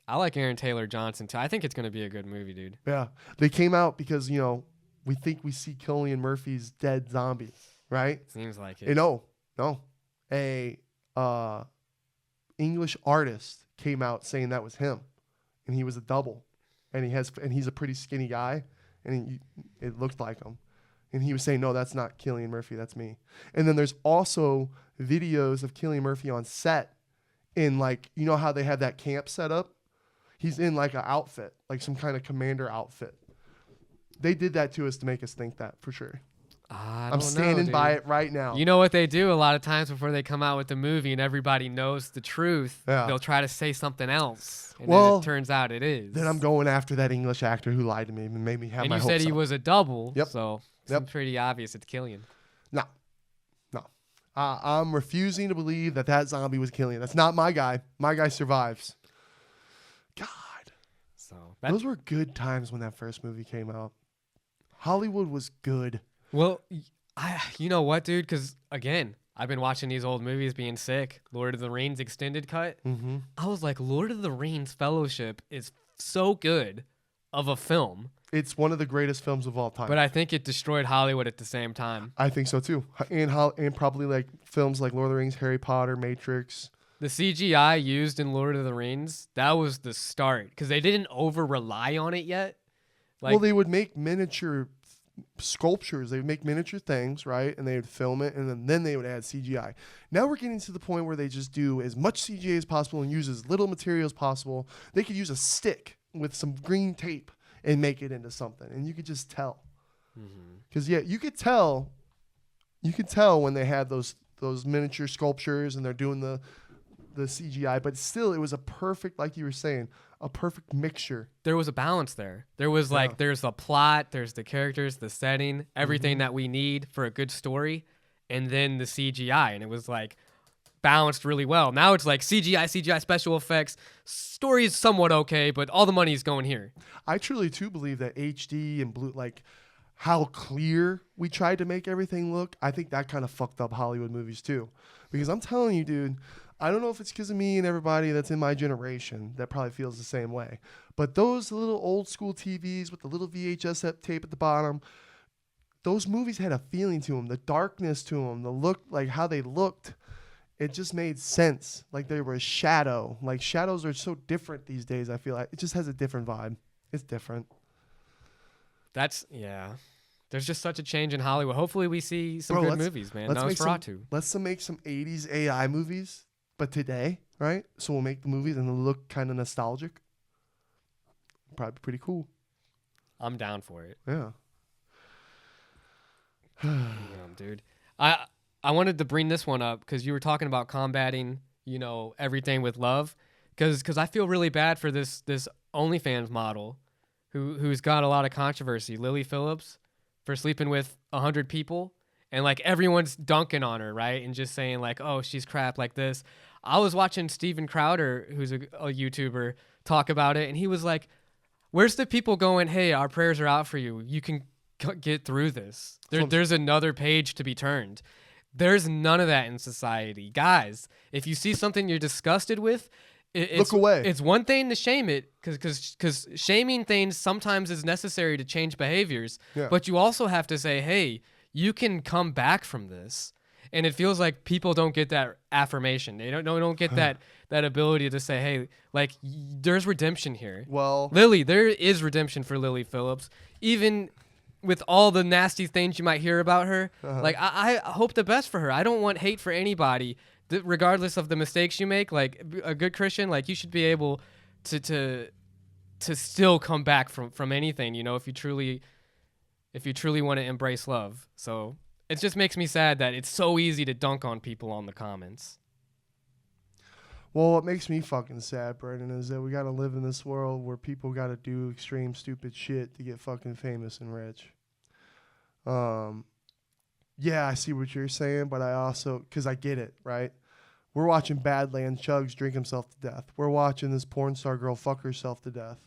S2: I like Aaron Taylor Johnson, too. I think it's going to be a good movie, dude.
S1: Yeah. They came out because, we think we see Cillian Murphy's dead zombie, right?
S2: Seems like it.
S1: No. A English artist came out saying that was him, and he was a double, and he's a pretty skinny guy, and it looked like him, and he was saying, no, that's not Cillian Murphy, that's me. And then there's also videos of Cillian Murphy on set in, like, you know how they have that camp set up? He's in like an outfit, like some kind of commander outfit. They did that to us to make us think that for sure. I'm standing by it right now.
S2: You know what they do a lot of times before they come out with the movie and everybody knows the truth? Yeah. They'll try to say something else. And then it turns out it is.
S1: Then I'm going after that English actor who lied to me and made me have my hopes up.
S2: And you said he was a double. Yep. So it's pretty obvious it's Cillian.
S1: No. I'm refusing to believe that zombie was Cillian. That's not my guy. My guy survives. God. So those were good times when that first movie came out. Hollywood was good.
S2: Well, you know what, dude? Because, again, I've been watching these old movies being sick. Lord of the Rings extended cut.
S1: Mm-hmm.
S2: I was like, Lord of the Rings Fellowship is so good of a film.
S1: It's one of the greatest films of all time.
S2: But I think it destroyed Hollywood at the same time.
S1: I think so too. And probably like films like Lord of the Rings, Harry Potter, Matrix.
S2: The CGI used in Lord of the Rings, that was the start. Because they didn't over-rely on it yet.
S1: Well, they would make miniature sculptures. They would make miniature things, right? And they would film it, and then they would add CGI. Now we're getting to the point where they just do as much CGI as possible and use as little material as possible. They could use a stick with some green tape and make it into something, and you could just tell. Because you could tell when they had those miniature sculptures and they're doing the CGI, but still, it was a perfect, like you were saying, a perfect mixture.
S2: There was a balance there. There was there's the plot, there's the characters, the setting, everything that we need for a good story, and then the CGI, and it was like balanced really well. Now it's like CGI, special effects, story is somewhat okay, but all the money is going here.
S1: I truly too believe that HD and blue, like how clear we tried to make everything look, I think that kind of fucked up Hollywood movies too. Because I'm telling you, dude, I don't know if it's because of me and everybody that's in my generation that probably feels the same way. But those little old school TVs with the little VHS tape at the bottom, those movies had a feeling to them, the darkness to them, the look, like how they looked. It just made sense. Like they were a shadow. Like shadows are so different these days, I feel like. It just has a different vibe. It's different.
S2: Yeah. There's just such a change in Hollywood. Hopefully we see some good movies, man.
S1: Let's make some 80s AI movies. But today, right? So we'll make the movies and they'll look kind of nostalgic. Probably pretty cool.
S2: I'm down for it.
S1: Yeah.
S2: Damn, dude. I wanted to bring this one up because you were talking about combating, everything with love. Because I feel really bad for this OnlyFans model who's got a lot of controversy, Lily Phillips, for sleeping with 100 people. And like everyone's dunking on her, right? And just saying like, oh, she's crap like this. I was watching Steven Crowder, who's a YouTuber, talk about it. And he was like, where's the people going, hey, our prayers are out for you. You can get through this. There's another page to be turned. There's none of that in society. Guys, if you see something you're disgusted with,
S1: look away.
S2: It's one thing to shame it because shaming things sometimes is necessary to change behaviors. Yeah. But you also have to say, hey, you can come back from this. And it feels like people don't get that affirmation. They don't get that ability to say, hey, like there's redemption here.
S1: Well,
S2: Lily, there is redemption for Lily Phillips. Even with all the nasty things you might hear about her, like I hope the best for her. I don't want hate for anybody, regardless of the mistakes you make. Like a good Christian, like you should be able to still come back from anything, if you truly want to embrace love. So it just makes me sad that it's so easy to dunk on people on the comments.
S1: Well, what makes me fucking sad, Brendan, is that we got to live in this world where people got to do extreme stupid shit to get fucking famous and rich. Yeah, I see what you're saying, but I also, because I get it, right? We're watching Badlands Chugs drink himself to death. We're watching this porn star girl fuck herself to death.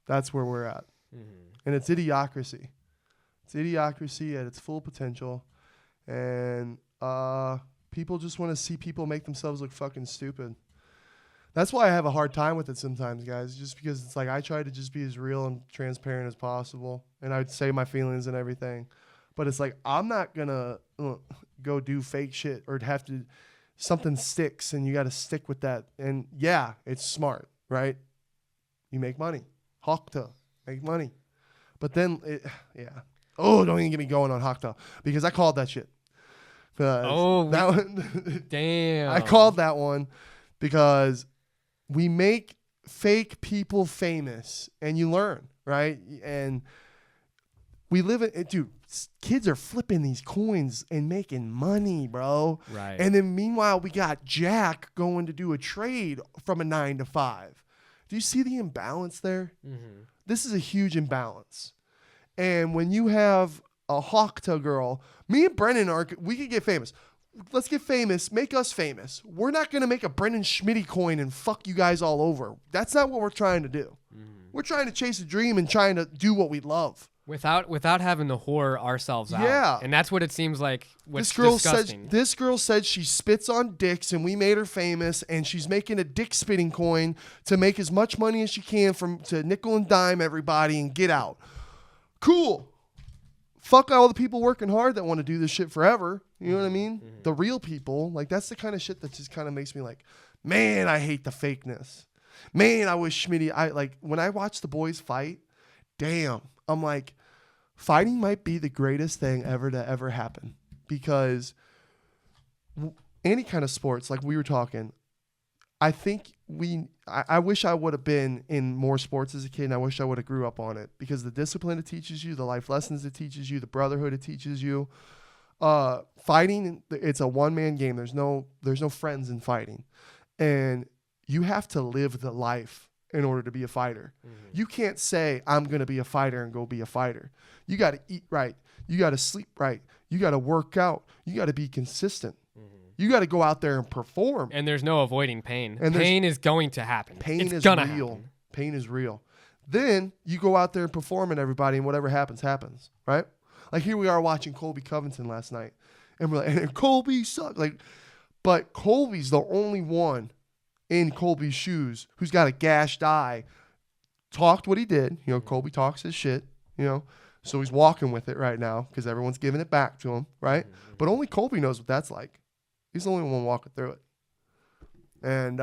S1: That's where we're at. Mm-hmm. And it's idiocracy. It's idiocracy at its full potential. And people just want to see people make themselves look fucking stupid. That's why I have a hard time with it sometimes, guys. Just because it's like I try to just be as real and transparent as possible. And I'd say my feelings and everything. But it's like I'm not going to go do fake shit or have to... Something sticks and you got to stick with that. And yeah, it's smart, right? You make money. Hakta. Make money. But then, yeah. Oh, don't even get me going on Hakta because I called that shit. That one,
S2: damn.
S1: I called that one because we make fake people famous and you learn, right? And we live in, dude, kids are flipping these coins and making money, bro.
S2: Right.
S1: And then meanwhile, we got Jack going to do a trade from a 9 to 5. Do you see the imbalance there? Mm-hmm. This is a huge imbalance. And when you have a Hakta girl, me and Brennan we could get famous. Let's get famous. Make us famous. We're not going to make a Brendan Schmitty coin and fuck you guys all over. That's not what we're trying to do. Mm-hmm. We're trying to chase a dream and trying to do what we love.
S2: Without having to whore ourselves out.
S1: Yeah.
S2: And that's what it seems like. What's disgusting.
S1: This girl said she spits on dicks and we made her famous, and she's making a dick spitting coin to make as much money as she can to nickel and dime everybody and get out. Cool. Fuck all the people working hard that want to do this shit forever. You know what I mean? Mm-hmm. The real people, like, that's the kind of shit that just kind of makes me like, man, I hate the fakeness. Man, I wish Schmitty, when I watch the boys fight, damn, I'm like, fighting might be the greatest thing ever to ever happen, because any kind of sports, like we were talking, I think I wish I would have been in more sports as a kid, and I wish I would have grew up on it, because the discipline it teaches you, the life lessons it teaches you, the brotherhood it teaches you. Fighting, it's a one-man game. There's no friends in fighting, and you have to live the life in order to be a fighter. Mm-hmm. You can't say, I'm going to be a fighter and go be a fighter. You got to eat right. You got to sleep right. You got to work out. You got to be consistent. Mm-hmm. You got to go out there and perform.
S2: And there's no avoiding pain. And pain is going to happen.
S1: Pain is real. Pain is real. Then you go out there and perform, and everybody, and whatever happens, happens, right? Like, here we are watching Colby Covington last night, and we're like, and Colby sucks. But Colby's the only one in Colby's shoes who's got a gashed eye, talked what he did. You know, Colby talks his shit, you know, so he's walking with it right now because everyone's giving it back to him, right? Mm-hmm. But only Colby knows what that's like. He's the only one walking through it. And,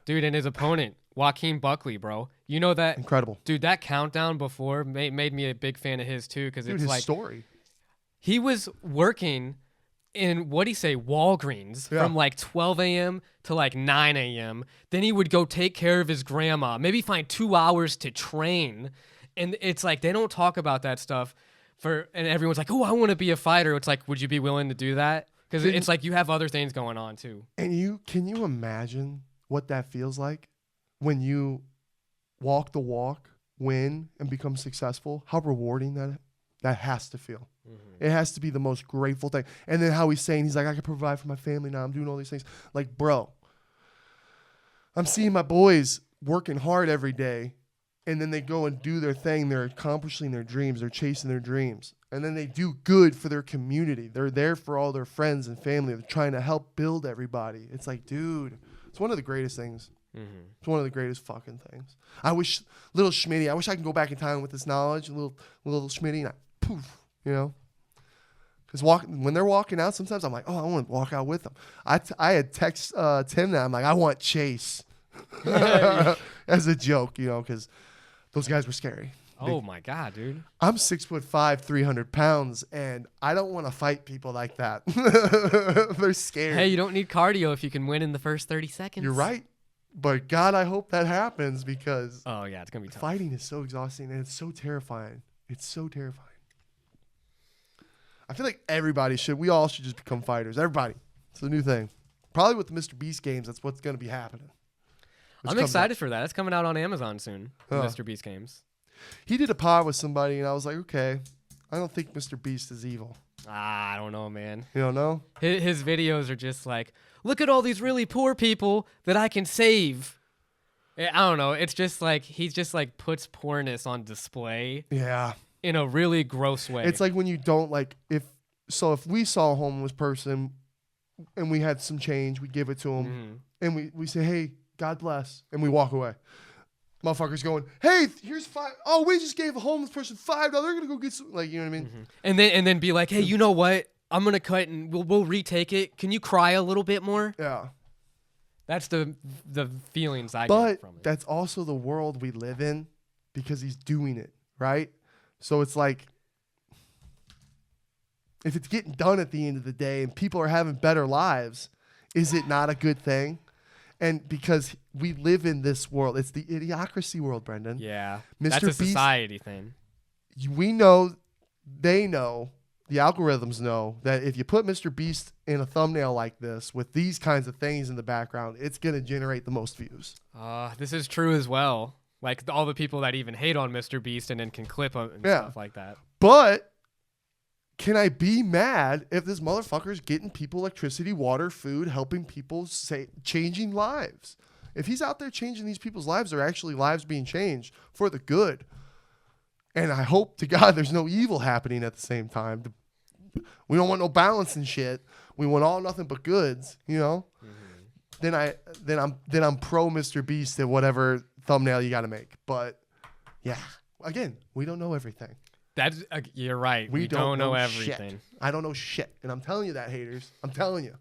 S2: dude, and his opponent, Joaquin Buckley, bro. You know that?
S1: Incredible.
S2: Dude, that countdown before made me a big fan of his, too, because it's
S1: his
S2: like
S1: story.
S2: He was working in, what'd he say, Walgreens from like 12 a.m. to like 9 a.m. Then he would go take care of his grandma, maybe find 2 hours to train. And it's like, they don't talk about that stuff and everyone's like, oh, I want to be a fighter. It's like, would you be willing to do that? Because it's like you have other things going on too. And
S1: can you imagine what that feels like when you walk the walk, win, and become successful? How rewarding that has to feel. Mm-hmm. It has to be the most grateful thing. And then how he's like, I can provide for my family now. I'm doing all these things. Like, bro, I'm seeing my boys working hard every day, and then they go and do their thing. They're accomplishing their dreams. They're chasing their dreams. And then they do good for their community. They're there for all their friends and family. They're trying to help build everybody. It's like, dude, it's one of the greatest things. Mm-hmm. It's one of the greatest fucking things. I wish, little Schmitty, I wish I can go back in time with this knowledge, little Schmitty, and poof, you know? Because when they're walking out, sometimes I'm like, oh, I want to walk out with them. I had text Tim that I'm like, I want Chase. As a joke, you know, because those guys were scary.
S2: Oh, my God, dude.
S1: I'm 6'5", 300 pounds, and I don't want to fight people like that. They're scary.
S2: Hey, you don't need cardio if you can win in the first 30 seconds.
S1: You're right. But, God, I hope that happens, because
S2: oh yeah, it's going to be tough.
S1: Fighting is so exhausting, and it's so terrifying. It's so terrifying. I feel like we all should just become fighters. Everybody. It's a new thing. Probably with the Mr. Beast games, that's what's going to be happening.
S2: I'm excited for that. It's coming out on Amazon soon, Mr. Beast games.
S1: He did a pod with somebody, and I was like, okay, I don't think Mr. Beast is evil.
S2: I don't know, man.
S1: You don't know?
S2: His videos are just like, look at all these really poor people that I can save. I don't know. It's just like, he's just like puts poorness on display.
S1: Yeah.
S2: In a really gross way.
S1: It's like when you don't like, if we saw a homeless person and we had some change, we give it to him, and we say, hey, God bless, and we walk away. Motherfuckers going, hey, here's $5. Oh, we just gave a homeless person $5. They're gonna go get some, like, you know what I mean?
S2: Mm-hmm. And then be like, hey, you know what? I'm gonna cut and we'll retake it. Can you cry a little bit more?
S1: Yeah.
S2: That's the feelings I get from it.
S1: But that's also the world we live in, because he's doing it, right? So it's like, if it's getting done at the end of the day and people are having better lives, is it not a good thing? And because we live in this world, it's the idiocracy world, Brendan.
S2: Yeah.
S1: Mr.
S2: That's a
S1: Beast,
S2: society thing.
S1: We know, they know, the algorithms know that if you put Mr. Beast in a thumbnail like this with these kinds of things in the background, it's going to generate the most views.
S2: This is true as well. Like all the people that even hate on Mr. Beast and then can clip him and stuff like that.
S1: But can I be mad if this motherfucker's getting people electricity, water, food, helping people, changing lives? If he's out there changing these people's lives, they're actually lives being changed for the good. And I hope to God there's no evil happening at the same time. We don't want no balance and shit. We want all nothing but goods, you know? Mm-hmm. Then I'm pro Mr. Beast at whatever thumbnail you got to make. But yeah, again, we don't know everything.
S2: That's you're right. We don't know everything.
S1: Shit. I don't know shit. And I'm telling you that, haters. I'm telling you.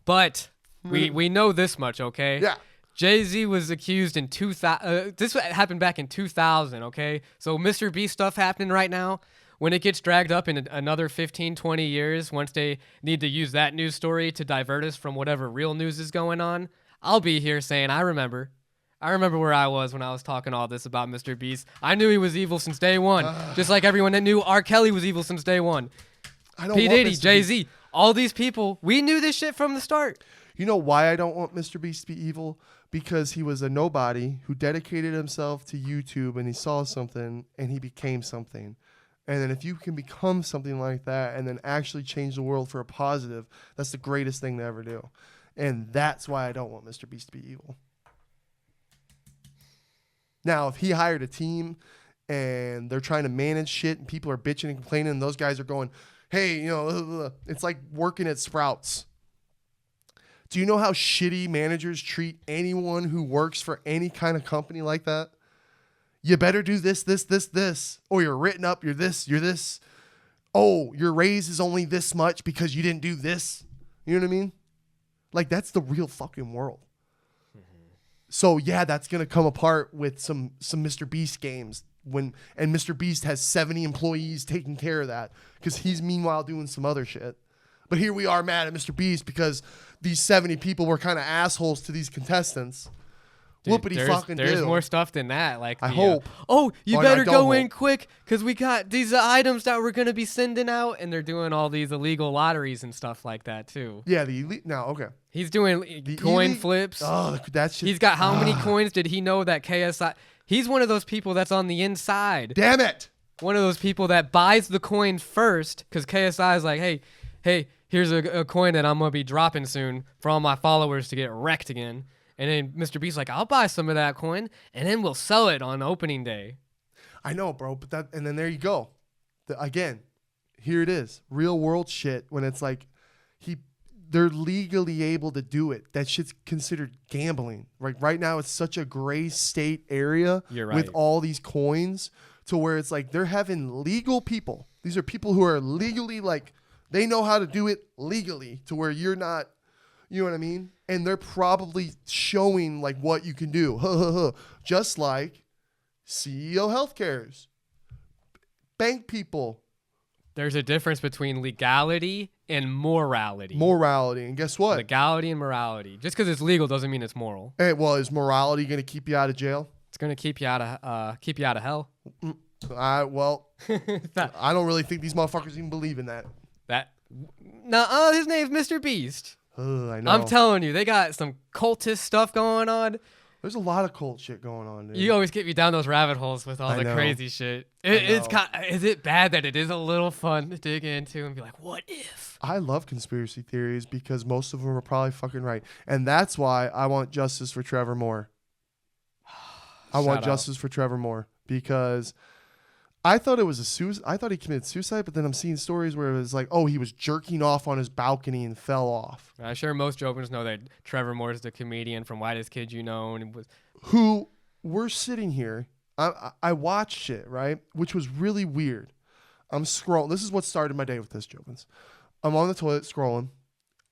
S2: But we know this much, okay?
S1: Yeah.
S2: Jay-Z was accused in 2000. This happened back in 2000, okay? So Mr. Beast stuff happening right now. When it gets dragged up in another 15, 20 years, once they need to use that news story to divert us from whatever real news is going on, I'll be here saying, I remember where I was when I was talking all this about Mr. Beast. I knew he was evil since day one, just like everyone that knew R. Kelly was evil since day one. P. Diddy, Jay-Z, all these people, we knew this shit from the start.
S1: You know why I don't want Mr. Beast to be evil? Because he was a nobody who dedicated himself to YouTube and he saw something and he became something. And then if you can become something like that and then actually change the world for a positive, that's the greatest thing to ever do. And that's why I don't want Mr. Beast to be evil. Now, if he hired a team and they're trying to manage shit and people are bitching and complaining and those guys are going, hey, you know, it's like working at Sprouts. Do you know how shitty managers treat anyone who works for any kind of company like that? You better do this, this, this, this. Or you're written up, you're this, you're this. Oh, your raise is only this much because you didn't do this. You know what I mean? Like, that's the real fucking world. Mm-hmm. So, yeah, that's going to come apart with some Mr. Beast games. And Mr. Beast has 70 employees taking care of that because he's meanwhile doing some other shit. But here we are mad at Mr. Beast because these 70 people were kind of assholes to these contestants. Whoopity fucking do.
S2: There's more stuff than that. Like
S1: I hope.
S2: You better go in quick because we got these items that we're gonna be sending out, and they're doing all these illegal lotteries and stuff like that too.
S1: Yeah, the elite. Now, okay.
S2: He's doing coin flips.
S1: Oh, that shit.
S2: He's got how many coins did he know that KSI? He's one of those people that's on the inside.
S1: Damn it!
S2: One of those people that buys the coin first because KSI is like, hey, here's a coin that I'm going to be dropping soon for all my followers to get wrecked again. And then Mr. Beast's like, I'll buy some of that coin, and then we'll sell it on opening day.
S1: I know, bro, but and then there you go. Again, here it is. Real world shit when it's like they're legally able to do it. That shit's considered gambling. Right now it's such a gray state area with all these coins to where it's like they're having legal people. These are people who are legally like, they know how to do it legally to where you're not, you know what I mean? And they're probably showing like what you can do. Just like CEO healthcares, bank people.
S2: There's a difference between legality and morality.
S1: And guess what?
S2: Legality and morality. Just because it's legal doesn't mean it's moral.
S1: Hey, well, is morality going to keep you out of jail?
S2: It's going to keep you out of hell.
S1: Well, I don't really think these motherfuckers even believe in that.
S2: His name's Mr. Beast.
S1: I know.
S2: I'm telling you, they got some cultist stuff going on.
S1: There's a lot of cult shit going on, dude.
S2: You always get me down those rabbit holes with all the crazy shit. Is it bad that it is a little fun to dig into and be like, what if?
S1: I love conspiracy theories because most of them are probably fucking right. And that's why I want justice for Trevor Moore. I want justice for Trevor Moore because I thought it was a suicide. I thought he committed suicide, but then I'm seeing stories where it was like, oh, he was jerking off on his balcony and fell off.
S2: I'm sure most Jovans know that Trevor Moore is the comedian from Whitest Kid You Know.
S1: Who we're sitting here. I watched it, right? Which was really weird. I'm scrolling. This is what started my day with this, Jovans. I'm on the toilet scrolling,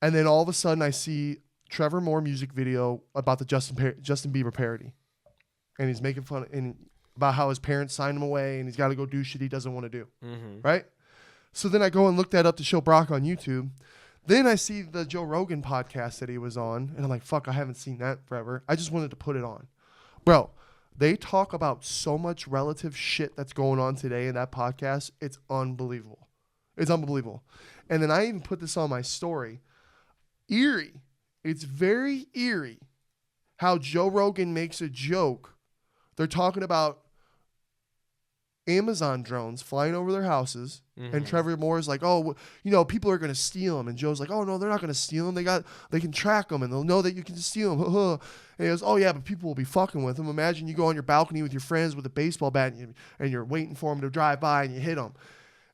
S1: and then all of a sudden I see Trevor Moore music video about the Justin Bieber parody. And he's making fun about how his parents signed him away and he's got to go do shit he doesn't want to do. Mm-hmm. Right? So then I go and look that up to show Brock on YouTube. Then I see the Joe Rogan podcast that he was on. And I'm like, fuck, I haven't seen that forever. I just wanted to put it on. Bro, they talk about so much relative shit that's going on today in that podcast. It's unbelievable. It's unbelievable. And then I even put this on my story. Eerie. It's very eerie how Joe Rogan makes a joke. They're talking about Amazon drones flying over their houses. And Trevor Moore is like, oh, people are going to steal them. And Joe's like, oh, no, they're not going to steal them. They can track them and they'll know that you can steal them. And he goes, oh, yeah, but people will be fucking with them. Imagine you go on your balcony with your friends with a baseball bat and you're waiting for them to drive by and you hit them.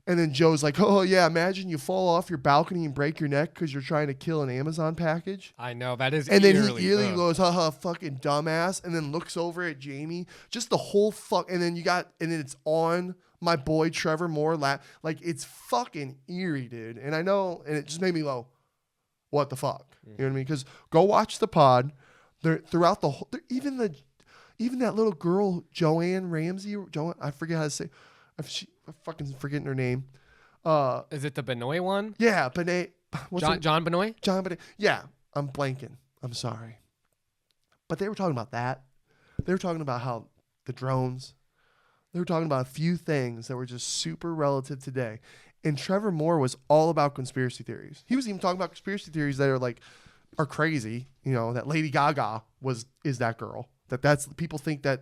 S1: And then Joe's like, oh, yeah, imagine you fall off your balcony and break your neck because you're trying to kill an Amazon package.
S2: I know, that is
S1: And then he eerily goes, haha, fucking dumbass, and then looks over at Jamie. Just the whole and then it's on my boy Trevor Moore. Like, it's fucking eerie, dude. And I know, and it just made me go, what the fuck? You know what I mean? Because go watch the pod. Throughout the whole, even that little girl, Joanne Ramsey, I forget how to say, I'm fucking forgetting her name.
S2: Is it the Benoit one?
S1: Yeah, Benoit.
S2: John Benoit?
S1: John Benoit. Yeah, I'm blanking. I'm sorry. But they were talking about that. They were talking about how the drones. They were talking about a few things that were just super relative today. And Trevor Moore was all about conspiracy theories. He was even talking about conspiracy theories that are crazy. That Lady Gaga is that girl. That's people think that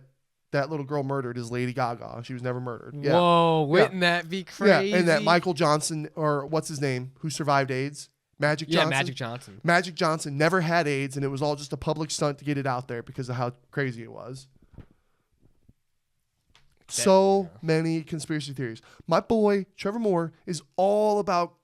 S1: little girl murdered is Lady Gaga. She was never murdered. Yeah.
S2: Whoa, wouldn't that be crazy?
S1: Yeah, and that Michael Johnson, or what's his name, who survived AIDS? Magic Johnson?
S2: Yeah, Magic Johnson.
S1: Magic Johnson never had AIDS, and it was all just a public stunt to get it out there because of how crazy it was. So many conspiracy theories. My boy, Trevor Moore, is all about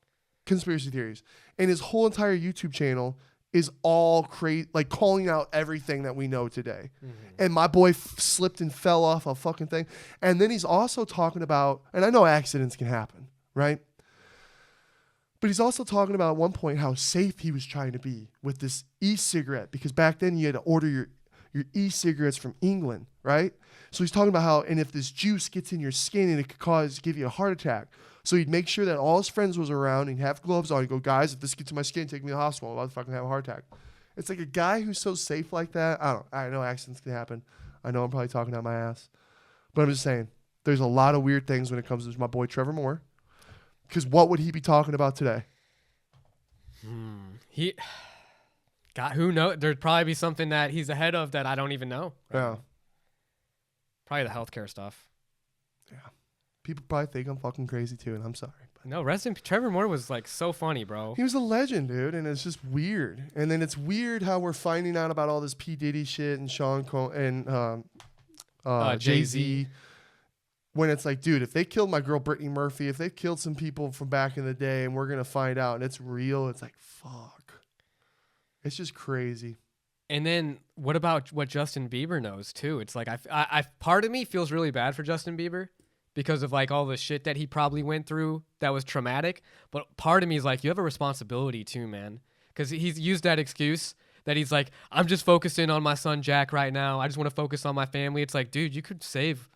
S1: conspiracy theories. And his whole entire YouTube channel is all crazy, like calling out everything that we know today. And my boy slipped and fell off a fucking thing. And then he's also talking about, and I know accidents can happen, right? But he's also talking about at one point how safe he was trying to be with this e-cigarette, because back then you had to order your e-cigarettes from England, right? So he's talking about how, and if this juice gets in your skin and it could give you a heart attack. So he'd make sure that all his friends was around and he'd have gloves on. He'd go, guys, if this gets in my skin, take me to the hospital. I'm about to fucking have a heart attack. It's like a guy who's so safe like that. I know accidents can happen. I know I'm probably talking out my ass. But I'm just saying, there's a lot of weird things when it comes to my boy Trevor Moore. Because what would he be talking about today?
S2: Who knows? There'd probably be something that he's ahead of that I don't even know.
S1: Yeah.
S2: Probably the healthcare stuff.
S1: Yeah. People probably think I'm fucking crazy too, and I'm sorry.
S2: No, Trevor Moore was like so funny, bro.
S1: He was a legend, dude, and it's just weird. And then it's weird how we're finding out about all this P. Diddy shit and Sean and Jay-Z. When it's like, dude, if they killed my girl Brittany Murphy, if they killed some people from back in the day, and we're gonna find out, and it's real, it's like, fuck. It's just crazy.
S2: And then what about what Justin Bieber knows too? It's like I part of me feels really bad for Justin Bieber because of like all the shit that he probably went through that was traumatic. But part of me is like, you have a responsibility too, man, because he's used that excuse that he's like, I'm just focusing on my son Jack right now. I just want to focus on my family. It's like, dude, you could save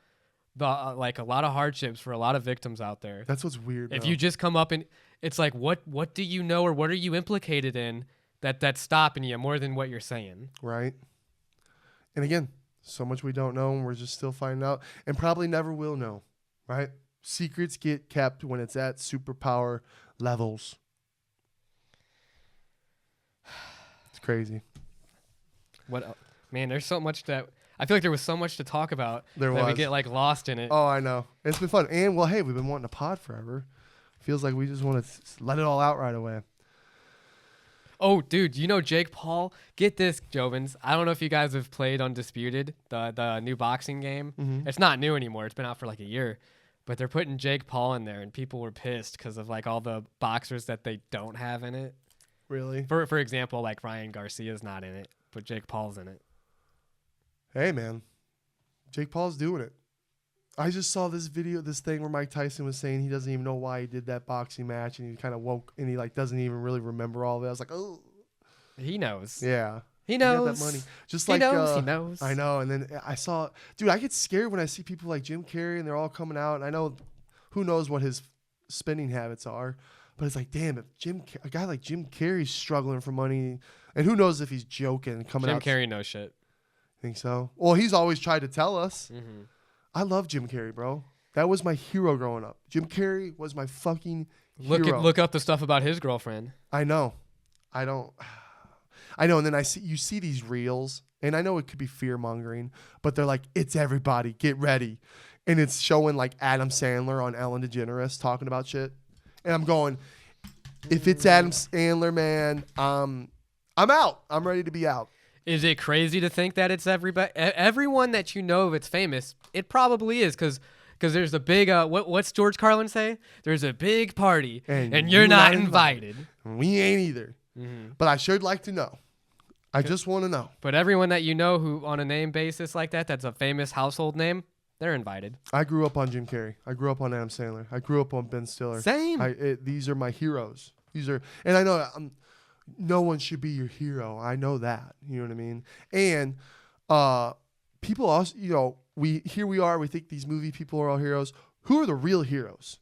S2: the like a lot of hardships for a lot of victims out there.
S1: That's what's weird.
S2: If you just come up and it's like, what do you know or what are you implicated in? That's stopping you more than what you're saying.
S1: Right. And again, so much we don't know, and we're just still finding out, and probably never will know, right? Secrets get kept when it's at superpower levels. It's crazy.
S2: Man, there's so much that I feel like there was so much to talk about that we get like lost in it.
S1: Oh, I know. It's been fun. And well, hey, we've been wanting a pod forever. Feels like we just want to let it all out right away.
S2: Oh, dude, you know JakePaul? Get this, Jovins. I don't know if you guys have played Undisputed, the new boxing game. Mm-hmm. It's not new anymore. It's been out for like a year. But they're putting JakePaul in there, and people were pissed because of like all the boxers that they don't have in it.
S1: Really?
S2: For example, like Ryan Garcia's not in it, but JakePaul's in it.
S1: Hey, man. JakePaul's doing it. I just saw this thing where MikeTyson was saying he doesn't even know why he did that boxing match, and he kind of woke, and he like doesn't even really remember all of it. I was like, oh.
S2: He knows.
S1: Yeah.
S2: He knows.
S1: He got that money. Just
S2: he
S1: like
S2: knows. He knows.
S1: I know. And then I saw, dude, I get scared when I see people like Jim Carrey, and they're all coming out, and I know who knows what his spending habits are, but it's like, damn, if a guy like Jim Carrey's struggling for money, and who knows if he's joking and coming out.
S2: Jim Carrey knows shit.
S1: Think so? Well, he's always tried to tell us.
S2: Mm-hmm.
S1: I love Jim Carrey, bro. That was my hero growing up. Jim Carrey was my fucking hero.
S2: Look up the stuff about his girlfriend.
S1: I know. I know. And then you see these reels, and I know it could be fear mongering, but they're like, it's everybody, get ready. and it's showing like Adam Sandler on Ellen DeGeneres talking about shit, and I'm going, if it's Adam Sandler, man, I'm out. I'm ready to be out.
S2: Is it crazy to think that it's everyone that you know that's famous? It probably is because there's a big what's George Carlin say? There's a big party and you're not invited.
S1: We ain't either. Mm-hmm. But I should like to know. I just want to know.
S2: But everyone that you know who on a name basis like that's a famous household name, they're invited.
S1: I grew up on Jim Carrey. I grew up on Adam Sandler. I grew up on Ben Stiller.
S2: Same.
S1: These are my heroes. And I know no one should be your hero. I know that. You know what I mean? And people also, we think these movie people are all heroes. Who are the real heroes?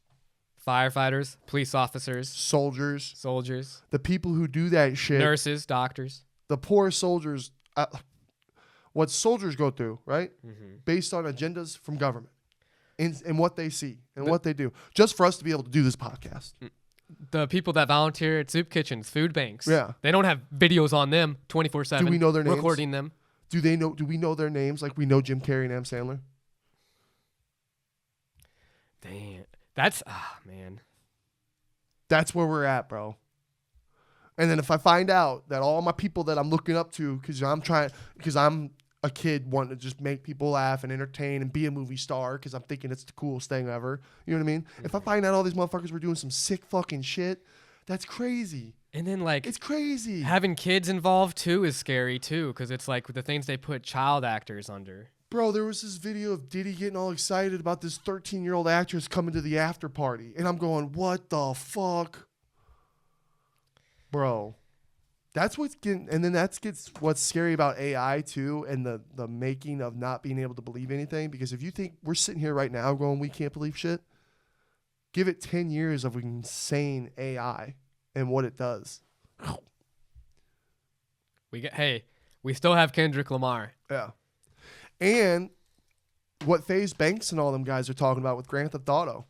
S2: Firefighters, police officers,
S1: soldiers, the people who do that shit,
S2: nurses, doctors,
S1: the poor soldiers, what soldiers go through, right? Mm-hmm. Based on agendas from government and what they see and what they do, just for us to be able to do this podcast.
S2: The people that volunteer at soup kitchens, food banks,
S1: they
S2: don't have videos on them 24/7.
S1: Do we know their names?
S2: Recording them.
S1: Do we know their names like we know Jim Carrey and Adam Sandler?
S2: Damn. That's man.
S1: That's where we're at, bro. And then if I find out that all my people that I'm looking up to, because I'm a kid wanting to just make people laugh and entertain and be a movie star, because I'm thinking it's the coolest thing ever. You know what I mean? Mm-hmm. If I find out all these motherfuckers were doing some sick fucking shit, that's crazy.
S2: And then
S1: it's crazy.
S2: Having kids involved too is scary too, because it's like the things they put child actors under.
S1: Bro, there was this video of Diddy getting all excited about this 13-year-old actress coming to the after party. And I'm going, what the fuck? Bro. That's what's getting, and then what's scary about AI too, and the making of not being able to believe anything. Because if you think we're sitting here right now going, we can't believe shit, give it 10 years of insane AI and what it does.
S2: We still have Kendrick Lamar.
S1: Yeah. And what FaZe Banks and all them guys are talking about with Grand Theft Auto.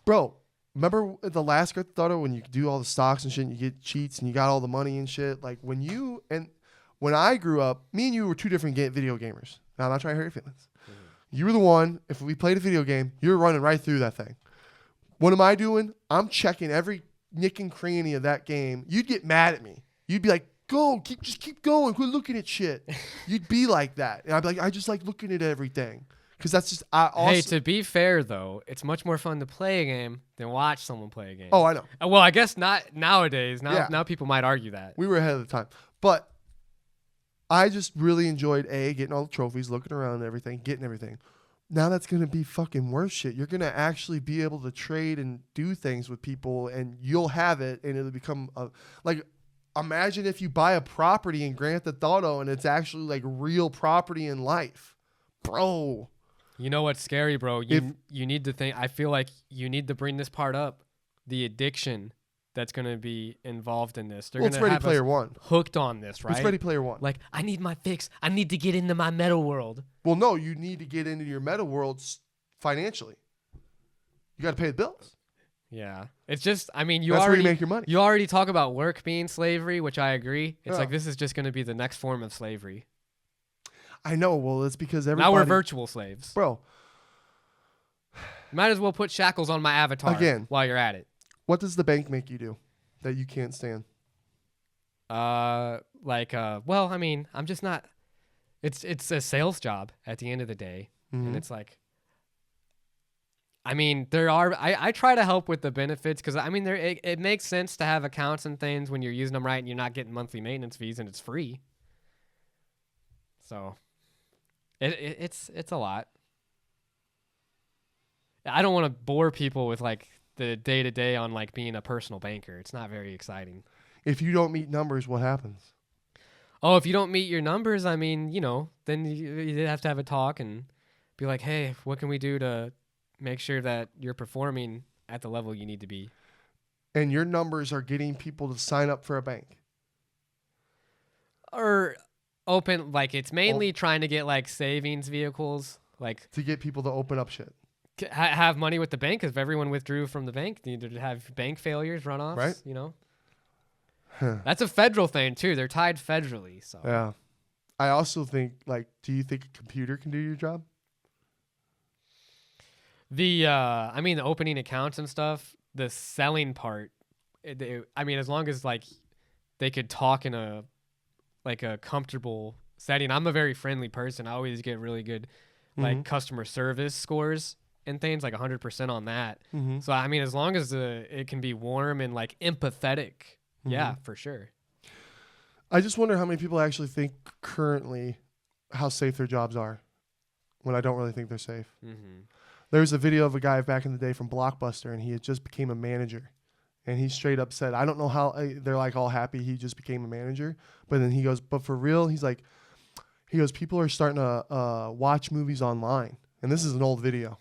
S1: Bro, remember the last Grand Theft Auto when you do all the stocks and shit and you get cheats and you got all the money and shit? Like when I grew up, me and you were two different video gamers. Now, I'm not trying to hurt your feelings. Mm-hmm. You were the one, if we played a video game, you were running right through that thing. What am I doing? I'm checking every nick and cranny of that game. You'd get mad at me. You'd be like, just keep going. Quit looking at shit. You'd be like that. And I'd be like, I just like looking at everything. Because that's just,
S2: Hey, to be fair, though, it's much more fun to play a game than watch someone play a game.
S1: Oh, I know.
S2: Well, I guess not nowadays. Now people might argue that.
S1: We were ahead of the time. But I just really enjoyed, getting all the trophies, looking around and everything, getting everything. Now that's going to be fucking worse shit. You're going to actually be able to trade and do things with people, and you'll have it, and it'll become imagine if you buy a property in Grand Theft Auto and it's actually like real property in life. Bro.
S2: You know what's scary, bro? You need to think. I feel like you need to bring this part up. The addiction that's going to be involved in this.
S1: It's Ready Player One.
S2: Hooked on this, right?
S1: It's Ready Player One.
S2: Like, I need my fix. I need to get into my meta world.
S1: Well, no, you need to get into your meta world financially. You got to pay the bills.
S2: Yeah. It's just, I mean,
S1: that's where you make your money.
S2: You already talk about work being slavery, which I agree. It's like this is just going to be the next form of slavery.
S1: I know. Well, it's because everybody...
S2: Now we're virtual slaves.
S1: Bro.
S2: Might as well put shackles on my avatar while you're at it.
S1: What does the bank make you do that you can't stand?
S2: Well, I mean, I'm just not... It's a sales job at the end of the day. Mm-hmm. And it's like... I mean, I try to help with the benefits because, I mean, it makes sense to have accounts and things when you're using them right and you're not getting monthly maintenance fees and it's free. So it's a lot. I don't want to bore people with like the day-to-day on like being a personal banker. It's not very exciting.
S1: If you don't meet numbers, what happens?
S2: Oh, if you don't meet your numbers, I mean, then you have to have a talk and be like, hey, what can we do to make sure that you're performing at the level you need to be?
S1: And your numbers are getting people to sign up for a bank.
S2: Or open, like it's mainly trying to get like savings vehicles. Like
S1: to get people to open up shit.
S2: Have money with the bank, because if everyone withdrew from the bank, they need to have bank failures, runoffs, right? That's a federal thing too. They're tied federally. So
S1: yeah. I also think, do you think a computer can do your job?
S2: I mean, the opening accounts and stuff, the selling part, I mean, as long as like they could talk in a comfortable setting. I'm a very friendly person. I always get really good like customer service scores and things, like 100% on that. So I mean, as long as it can be warm and like empathetic, yeah, for sure.
S1: I just wonder how many people actually think currently how safe their jobs are, when I don't really think they're safe. There's a video of a guy back in the day from Blockbuster, and he had just became a manager. And he straight up said, I don't know how they're like all happy he just became a manager. But then he goes, but for real, he goes, people are starting to watch movies online. And this is an old video.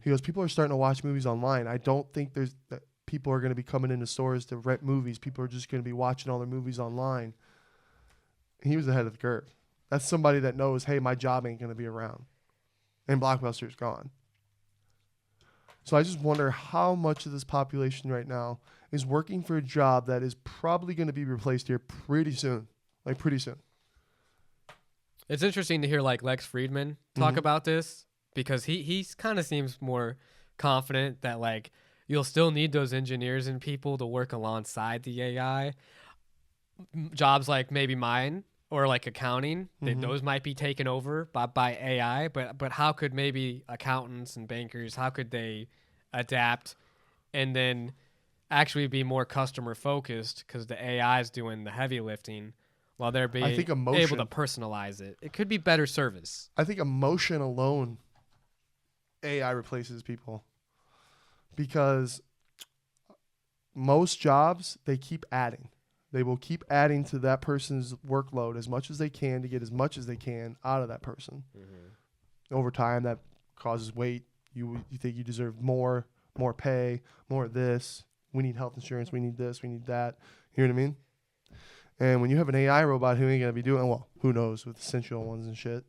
S1: He goes, people are starting to watch movies online. I don't think that people are going to be coming into stores to rent movies. People are just going to be watching all their movies online. He was ahead of the curve. That's somebody that knows, hey, my job ain't going to be around. And Blockbuster's gone. So I just wonder how much of this population right now is working for a job that is probably going to be replaced here pretty soon. Like pretty soon.
S2: It's interesting to hear like Lex Friedman talk about this, because he kind of seems more confident that like you'll still need those engineers and people to work alongside the AI. Jobs like maybe mine or like accounting, those might be taken over by AI, but how could maybe accountants and bankers, how could they adapt and then actually be more customer focused, because the AI is doing the heavy lifting while they're being able to personalize it. It could be better service.
S1: I think emotion alone, AI replaces people, because most jobs, they keep adding. They will keep adding to that person's workload as much as they can to get as much as they can out of that person. Over time, that causes weight. You think you deserve more pay, more of this. We need health insurance. We need this. We need that. You know what I mean? And when you have an AI robot who ain't going to be doing, well, who knows with essential ones and shit.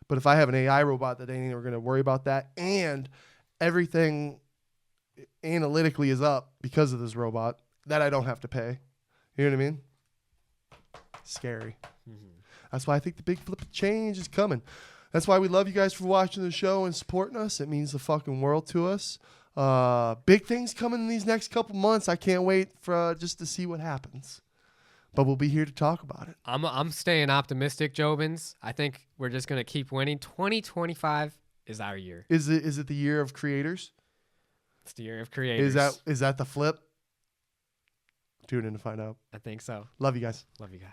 S1: But if I have an AI robot that ain't going to worry about that, and everything analytically is up because of this robot that I don't have to pay. You know what I mean? Scary. That's why I think the big flip of change is coming. That's why we love you guys for watching the show and supporting us. It means the fucking world to us. Big things coming in these next couple months. I can't wait for just to see what happens. But we'll be here to talk about it.
S2: I'm staying optimistic, Jobins. I think we're just gonna keep winning. 2025 is our year.
S1: Is it the year of creators?
S2: It's the year of creators.
S1: Is that the flip? Tune in to find out.
S2: I think so.
S1: Love you guys.
S2: Love you guys.